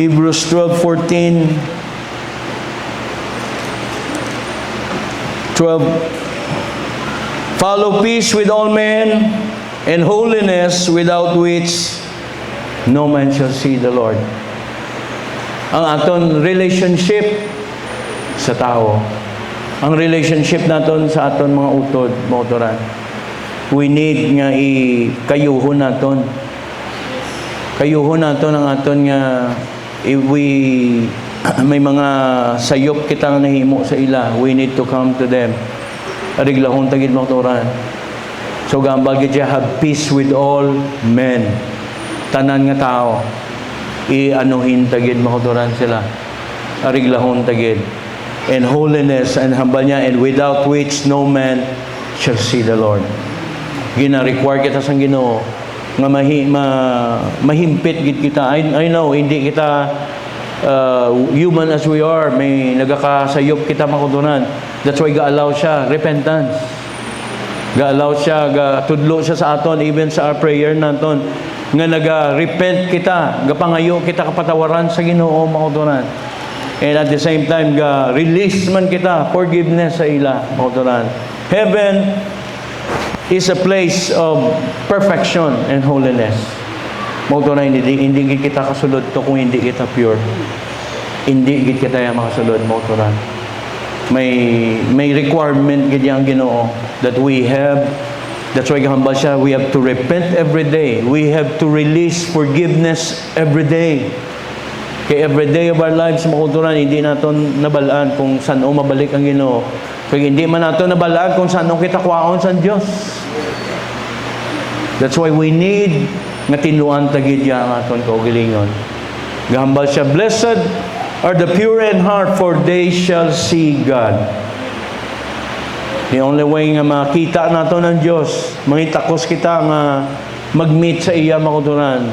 Hebrews 12:14. 12. Follow peace with all men and holiness, without which no man shall see the Lord. Ang aton relationship sa tao, ang relationship naton sa aton mga utod, motoran, we need nga ikayuhon naton Kayuho nato ng aton nga if we may mga sayop kitang nahimo sa ila, we need to come to them. Ariglahon tagid makturan. So gambal gid siya, have peace with all men. Tanan nga tao ianuhin tagid makturan sila. Ariglahon tagid. And holiness and hambal niya, and without which no man shall see the Lord. Gina-require kita sa Ginoo nga mahimpit gid kita. I know hindi kita human as we are, may nagakasayop kita makudunan. That's why ga-allow siya repentance. Ga-allow siya, tudlo siya sa aton, even sa our prayer naton nga naga-repent kita, gapangayo kita kapatawaran sa Ginoo makudunan. And at the same time ga-release man kita forgiveness sa ila makudunan. Heaven is a place of perfection and holiness. Mauto na hindi kita kasulod to kung hindi kita pure. Hindi kita yung makasulod, mauto na. May requirement gid ang Ginoo that we have. That's why gahambal siya, we have to repent every day. We have to release forgiveness every day. Kaya every day of our lives, mauto na, hindi naton nabalaan kung saan o mabalik ang Ginoo. Kaya hindi man nato nabalaan kung saan kita kwaon sa Diyos. That's why we need nga tinuan tagid ya ang aton kaugalingon. Gahambal siya, blessed are the pure in heart, for they shall see God. The only way nga makita nato ng Diyos, mangitakos kita nga mag-meet sa iya makuturan,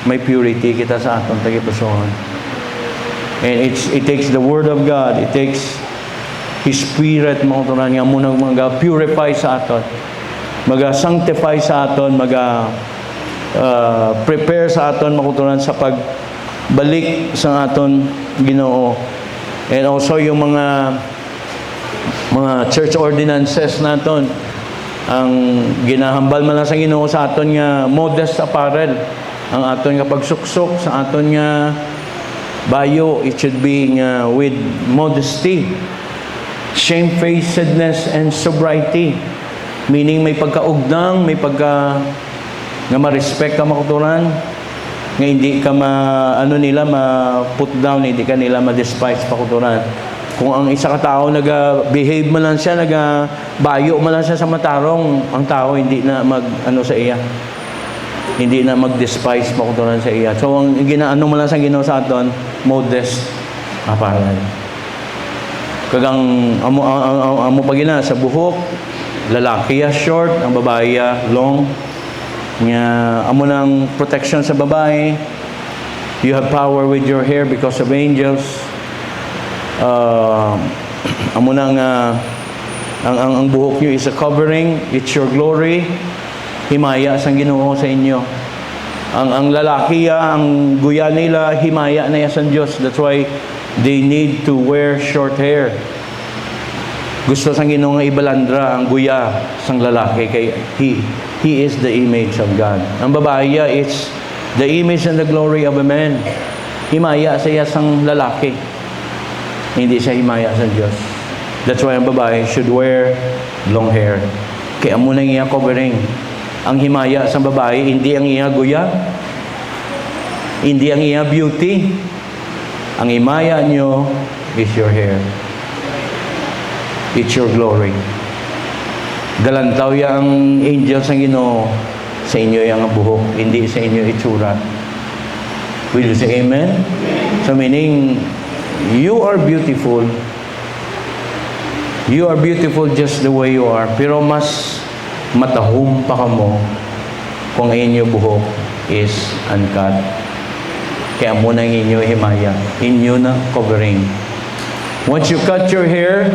may purity kita sa aton tagipusoon. And it takes the Word of God, it takes His Spirit makuturan nga munang mag-purify sa aton, mag-sanctify sa aton, prepare sa aton makuturan sa pagbalik sa aton Ginoo. And also yung mga church ordinances naton, ang ginahambal man lang sa Ginoo sa aton nga modest apparel, ang aton nga pagsuksok sa aton nga bayo, it should be with modesty, shamefacedness and sobriety, meaning may pagkaugdang, may nga ma-respect ka makuturan, nga hindi ka ma-put down, hindi ka nila ma-despise makuturan. Kung ang isa ka tao nag-behave man lang siya, nag-bayo man lang siya sa matarong, ang tao hindi na sa iya. Hindi na mag-despise makuturan sa iya. So ang ginaano man lang sa Ginoo sa aton, modest apparel. Kagang amo pagina sa buhok, lalaki short, ang babae long. Nga amo nang protection sa babae. You have power with your hair because of angels. Amo nang ang buhok niyo is a covering, it's your glory. Himaya sang Ginoo sa inyo. Ang lalaki ang guya nila, himaya na sa Dios. That's why they need to wear short hair. Gusto sang Ginoo nga ibalandra ang guya sang lalaki kay he is the image of God. Ang babae is the image and the glory of a man. Himaya siya sang lalaki. Hindi siya himaya sa Diyos. That's why ang babae should wear long hair. Kaya mo na iya covering. Ang himaya sa babae, hindi ang iya guya, hindi ang iya beauty. Ang himaya nyo is your hair. It's your glory. Galantaw ang angel sa Ginoo sa inyo yung buhok, hindi sa inyo itsura. Will you say amen? So meaning, you are beautiful. You are beautiful just the way you are. Pero mas matahum pa kamo kung inyo buhok is uncut. Kaya mo nang inyo himaya. Inyo na covering. Once you cut your hair,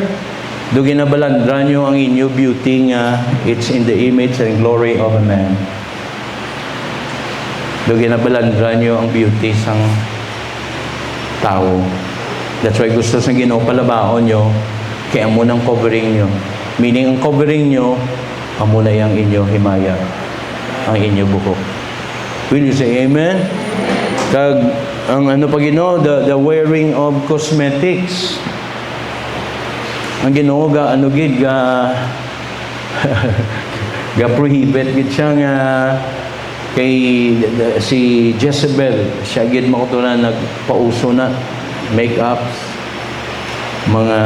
do ginabalandra nyo ang inyo beauty nga it's in the image and glory of a man. Do ginabalandra nyo ang beauty sang tao. That's why gusto sa Ginoo palabaon nyo, kaya mo nang covering nyo. Meaning ang covering nyo, amo na yung inyo himaya, ang inyo buhok. Will you say amen? Kag ang pa Ginoo, the wearing of cosmetics. Ang Ginoo ga ga prohibit gid siya nga si Jezebel, siya gid makutunan nagpauso na make-ups, mga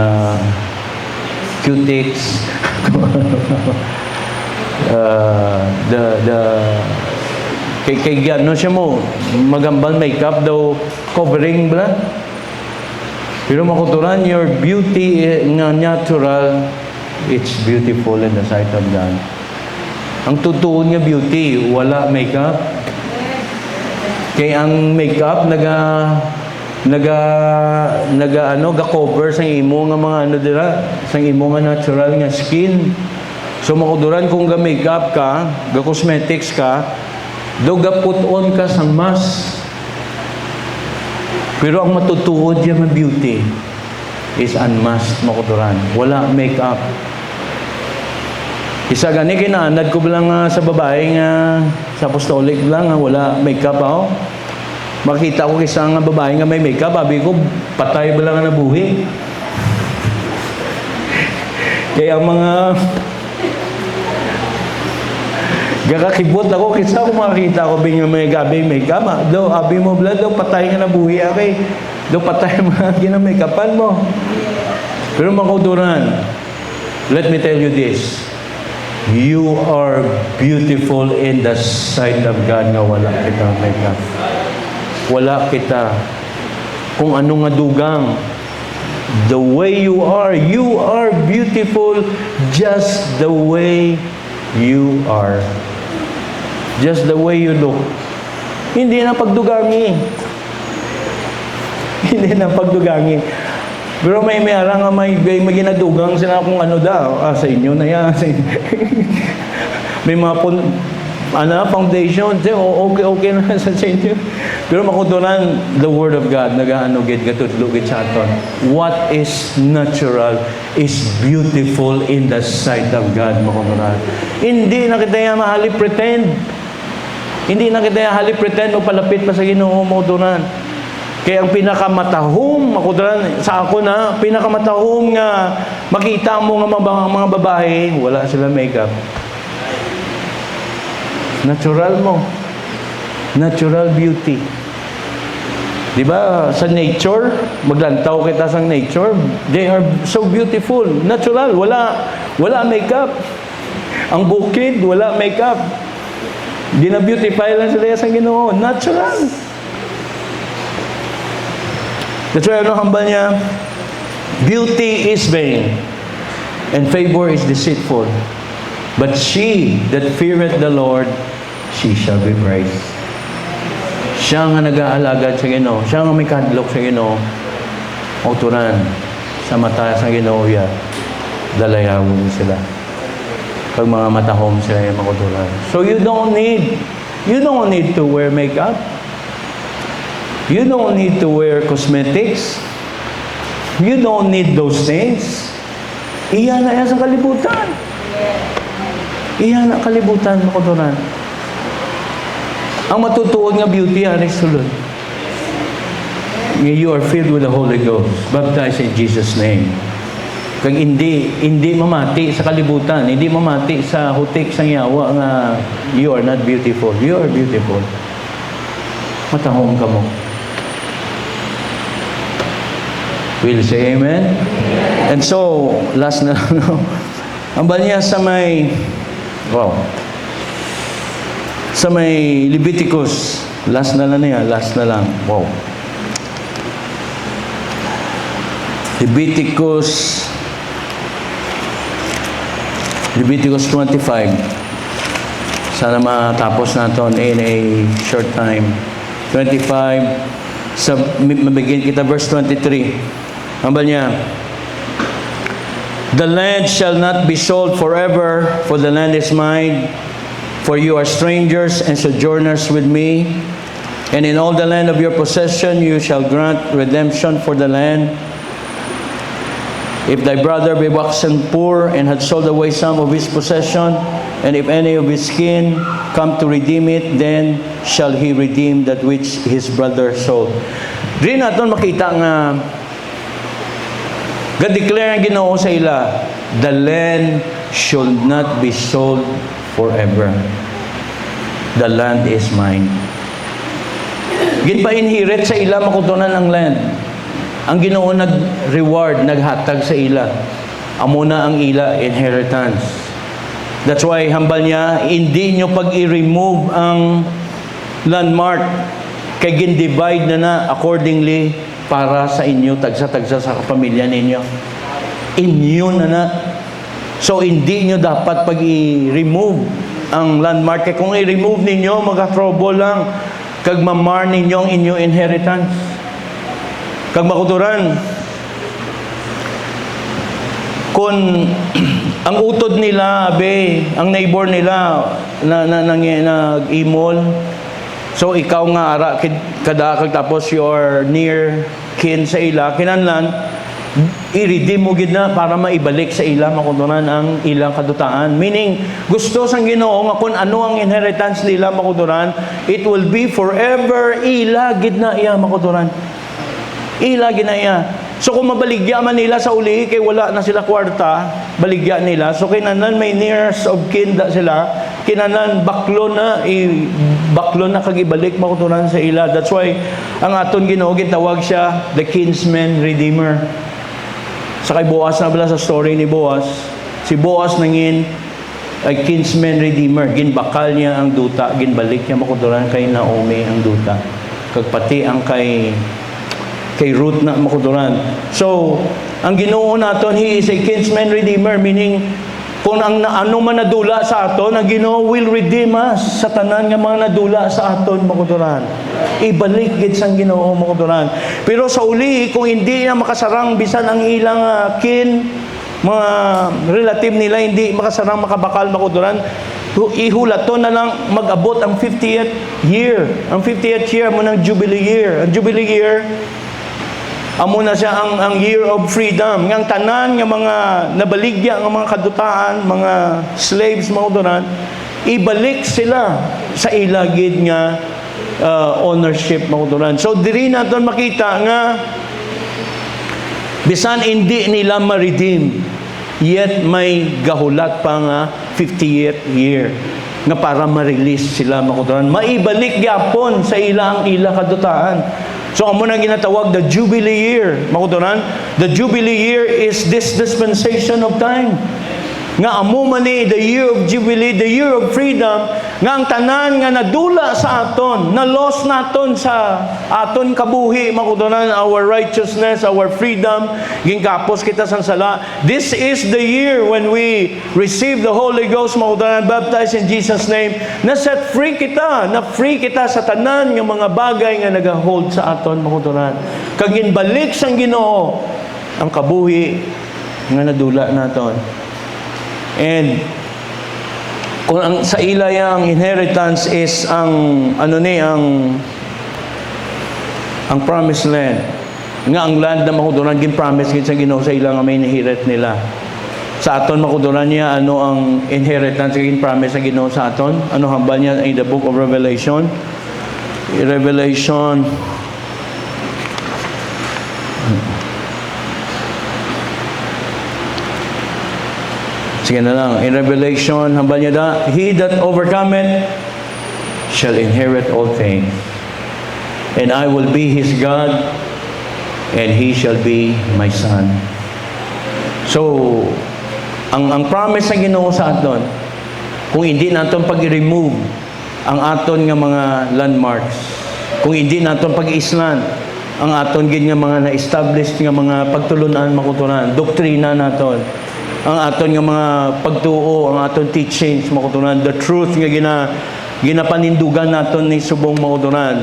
cutics, kay ano siya mo, magambang makeup daw, covering bla. Pero makuturan, your beauty nga natural, it's beautiful in the sight of God. Ang tutuon nga beauty, wala makeup. Kaya ang makeup ga-cover sa imo nga mga ano dira, sa imo nga natural nga skin. So makuduran kung ga-makeup ka, ga-cosmetics ka, do ga-put on ka sa mask. Pero ang matutuod diya nga beauty is unmasked, makuduran. Wala makeup. Isa gani kinaanad ko lang sa babae nga sa apostolic lang wala makeup ako. Makita ko isa nga babae nga may makeup, sabi ko patay ba lang na buhi. Kaya mga gakakibot ako kisa ko makita ko bing may gabi makeup. Do abi mo blood do patay nga na buhi akay. Do patay mga ginamake-upan mo. Pero makuduran. Let me tell you this. You are beautiful in the sight of God nga wala kita makeup. Wala kita kung ano nga dugang. The way you are beautiful just the way you are. Just the way you look. Hindi na pagdugangi. Hindi na pagdugangi. Pero may mayara nga may ginadugang sila kung ano daw. Sa inyo na yan. May mga foundation. Okay na sa inyo. Pero makutunan, the Word of God, nag-aanugid, gatudlugid sa aton. What is natural is beautiful in the sight of God, makutunan. Hindi na kita yung mahali pretend. Hindi na kita yung mahali pretend o palapit pa sa Ginoo, makutunan. Kaya ang pinakamatahom, makutunan, sa ako na, pinakamatahom nga makita mo nga mga babae, wala sila makeup. Natural mo. Natural beauty. Di ba sa nature, maglantaw kita sa nature, they are so beautiful. Natural, wala makeup. Ang bukid, wala makeup. Gina-beautify lang sila sa Ginoo. Natural. That's why ano hambal niya? Beauty is vain, and favor is deceitful. But she that feareth the Lord, she shall be praised. Siya nga nag-aalagad sa Ginoo. Siya nga may kadlok sa Ginoo. Uturan sa mata sa Ginoo ya. Dalayawon sila. Pag mga matahom sila yung makuturan. So you don't need to wear makeup. You don't need to wear cosmetics. You don't need those things. Iyan na yan sa kalibutan. Iyan na kalibutan makuturan. Ang matutuod nga beauty, anis sulod. You are filled with the Holy Ghost, baptized in Jesus' name. Kag hindi mamati sa kalibutan, hindi mamati sa hutik sa yawa nga you are not beautiful. You are beautiful. Matahong ka mo. Will say amen? And so, last na lang. Ang banya sa may sa may Leviticus, last na lang. Wow. Leviticus 25. Sana matapos natin in a short time. 25, mabigyan kita verse 23. Ang ba niya? The land shall not be sold forever, for the land is mine. For you are strangers and sojourners with me. And in all the land of your possession you shall grant redemption for the land. If thy brother be waxen poor and had sold away some of his possession, and if any of his kin come to redeem it, then shall he redeem that which his brother sold. Dili naton makita nga ga-declare ang Ginoo sa ila, the land should not be sold forever. The land is mine. Gin pa inherit sa ila makutunan ang land. Ang Ginoo nag-reward, naghatag sa ila. Amo na ang ila inheritance. That's why hambal niya, hindi nyo pag i-remove ang landmark, kay gin-divide na accordingly para sa inyo, tagsa-tagsa sa pamilya ninyo. Inyo na. So, hindi nyo dapat pag i-remove ang landmark. Kaya kung i-remove ninyo, mag-trouble lang. Kag mamar ninyo ang inyong inheritance. Kag makuturan, kung ang utod nila, ang neighbor nila nag-imol, so ikaw nga ara kadakag tapos your near kin sa ila, kinanlan, i-redeem mo gid na para maibalik sa ila makuturan ang ilang kadutaan. Meaning, gusto sang Ginoo nga kung ano ang inheritance nila makuturan, it will be forever ila gid na iya makuturan. Ila gid na iya. So kung mabaligya man nila sa uli, kay wala na sila kwarta, baligya nila. So kinanan may nearest of kin da sila, kinanan baklo na kag ibalik makuturan sa ila. That's why ang aton Ginoo gitawag siya the kinsman redeemer. Sa kay Boaz na bala sa story ni Boaz, si Boaz nangin ay kinsman redeemer, ginbakal niya ang duta, ginbalik niya makuturan kay Naomi ang duta. Kag pati ang kay Ruth na makuturan. So, ang Ginoo naton, He is a kinsman redeemer, meaning kung ang ano man nadula sa aton, ang Ginoo will redeem us sa tanan nga mga nadula sa aton makuturan. Ibalik gid sang Ginoo makuturan. Pero sa uli, kung hindi na makasarang bisan ang ilang mga relative nila, hindi makasarang makabakal makuturan, ihulaton na lang mag-abot ang 50th year. Ang 50th year mo ng Jubilee year. Ang Jubilee year, amo na siya ang year of freedom. Ngang tanan nga mga nabaligya nga mga kadutaan, mga slaves makuturan, ibalik sila sa ilagid nga ownership makuturan. So diri naton makita nga bisan hindi nila ma-redeem, yet may gahulat pa nga 50th year nga para ma-release sila makuturan. Maibalik gyapon sa ila ang ila kadutaan. So, amo na ginatawag the Jubilee year. Makuturan, the Jubilee year is this dispensation of time. Nga amo man ni the year of Jubilee, the year of freedom, nga ang tanan nga nadula sa aton, na loss naton sa aton kabuhi, makuturan, our righteousness, our freedom, gingkapos kita sang sala. This is the year when we receive the Holy Ghost, makuturan, baptized in Jesus' name, na set free kita, na free kita sa tanan nga mga bagay nga nagahold sa aton, makuturan. Kag ginbalik sang Ginoo ang kabuhi nga nadula naton. And kung ang sa ila ang inheritance is ang promised land, nga ang land na makuduran gin-promise gid sa Ginoo sa ila nga may inherit nila. Sa aton makuduran niya ano ang inheritance gin-promise sa Ginoo sa aton? Ano hambal niya in the book of Revelation? Revelation sige na lang. In Revelation, hambal niya da, he that overcometh shall inherit all things. And I will be his God, and he shall be my son. So, ang promise ng Ginoo sa aton, kung hindi naton pag-remove ang aton nga mga landmarks, kung hindi naton pag-islan ang aton gid nga mga na-establish nga mga pagtulunan makuturan, doktrina naton, ang aton nga mga pagtuo, ang aton teachings makuturan, the truth nga ginapanindugan naton ni subong makuturan,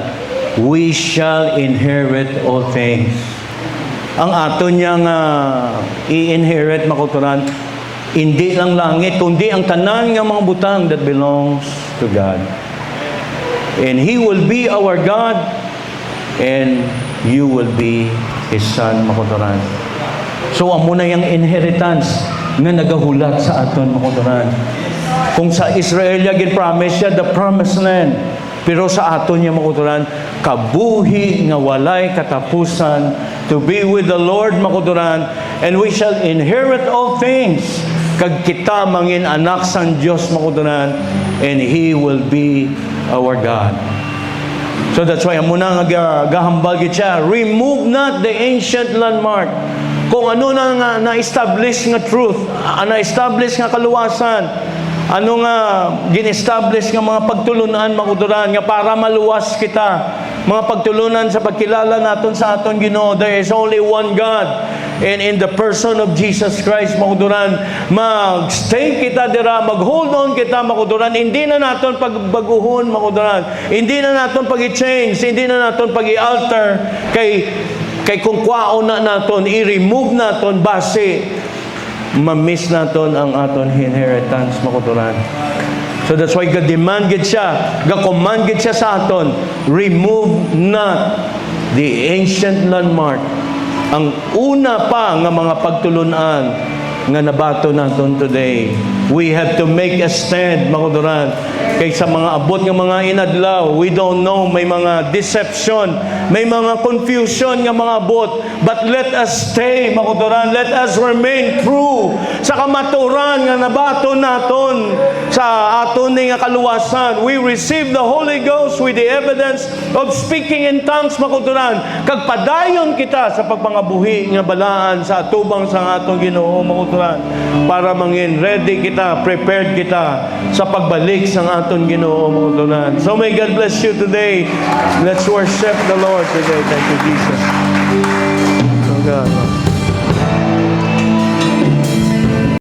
we shall inherit all things. Ang aton nga i-inherit makuturan, hindi lang langit, kundi ang tanan nga mga butang that belongs to God. And He will be our God, and you will be His son makuturan. So amo na yung inheritance nga nagahulat sa aton makuturan. Kung sa Israel gin promise siya the promised land, pero sa aton niya makuturan kabuhi nga walay katapusan, to be with the Lord makuturan, and we shall inherit all things. Kag kita mangin anak sang Dios makuturan, and He will be our God. So that's why muna nga gahambal gid siya, remove not the ancient landmark. Kung ano na nga na-establish nga truth, na-establish nga kaluwasan, ano nga gin-establish nga mga pagtulunan makuduran nga para maluwas kita, mga pagtulunan sa pagkilala naton sa aton Ginoo. There is only one God, and in the person of Jesus Christ makuduran, mag-stay kita dira, mag-hold on kita makuduran. Hindi na naton pagbaguhon makuduran, hindi na naton pag-i-change, hindi na naton pag-i-alter kay kung kwaon na naton i-remove naton base ma-miss naton ang aton inheritance makuturan. So that's why ga-demand gid siya, ga-command gid siya sa aton, remove not the ancient landmark. Ang una pa nga mga pagtulunan nga nabato naton today. We have to make a stand makuturan. Kay sa mga abot nga mga inadlaw, we don't know, may mga deception, may mga confusion nga mga abot, but let us stay makuturan, let us remain true sa kamaturan nga nabato naton sa aton nga kaluwasan. We receive the Holy Ghost with the evidence of speaking in tongues makuturan. Kag padayon kita sa pagpangabuhi nga balaan sa atubang sa atong Ginoo makuturan, para mangin ready kita, prepared kita sa pagbalik sa aton Ginoo makuturan. So may God bless you today. Let's worship the Lord today. Thank you, Jesus. Oh God.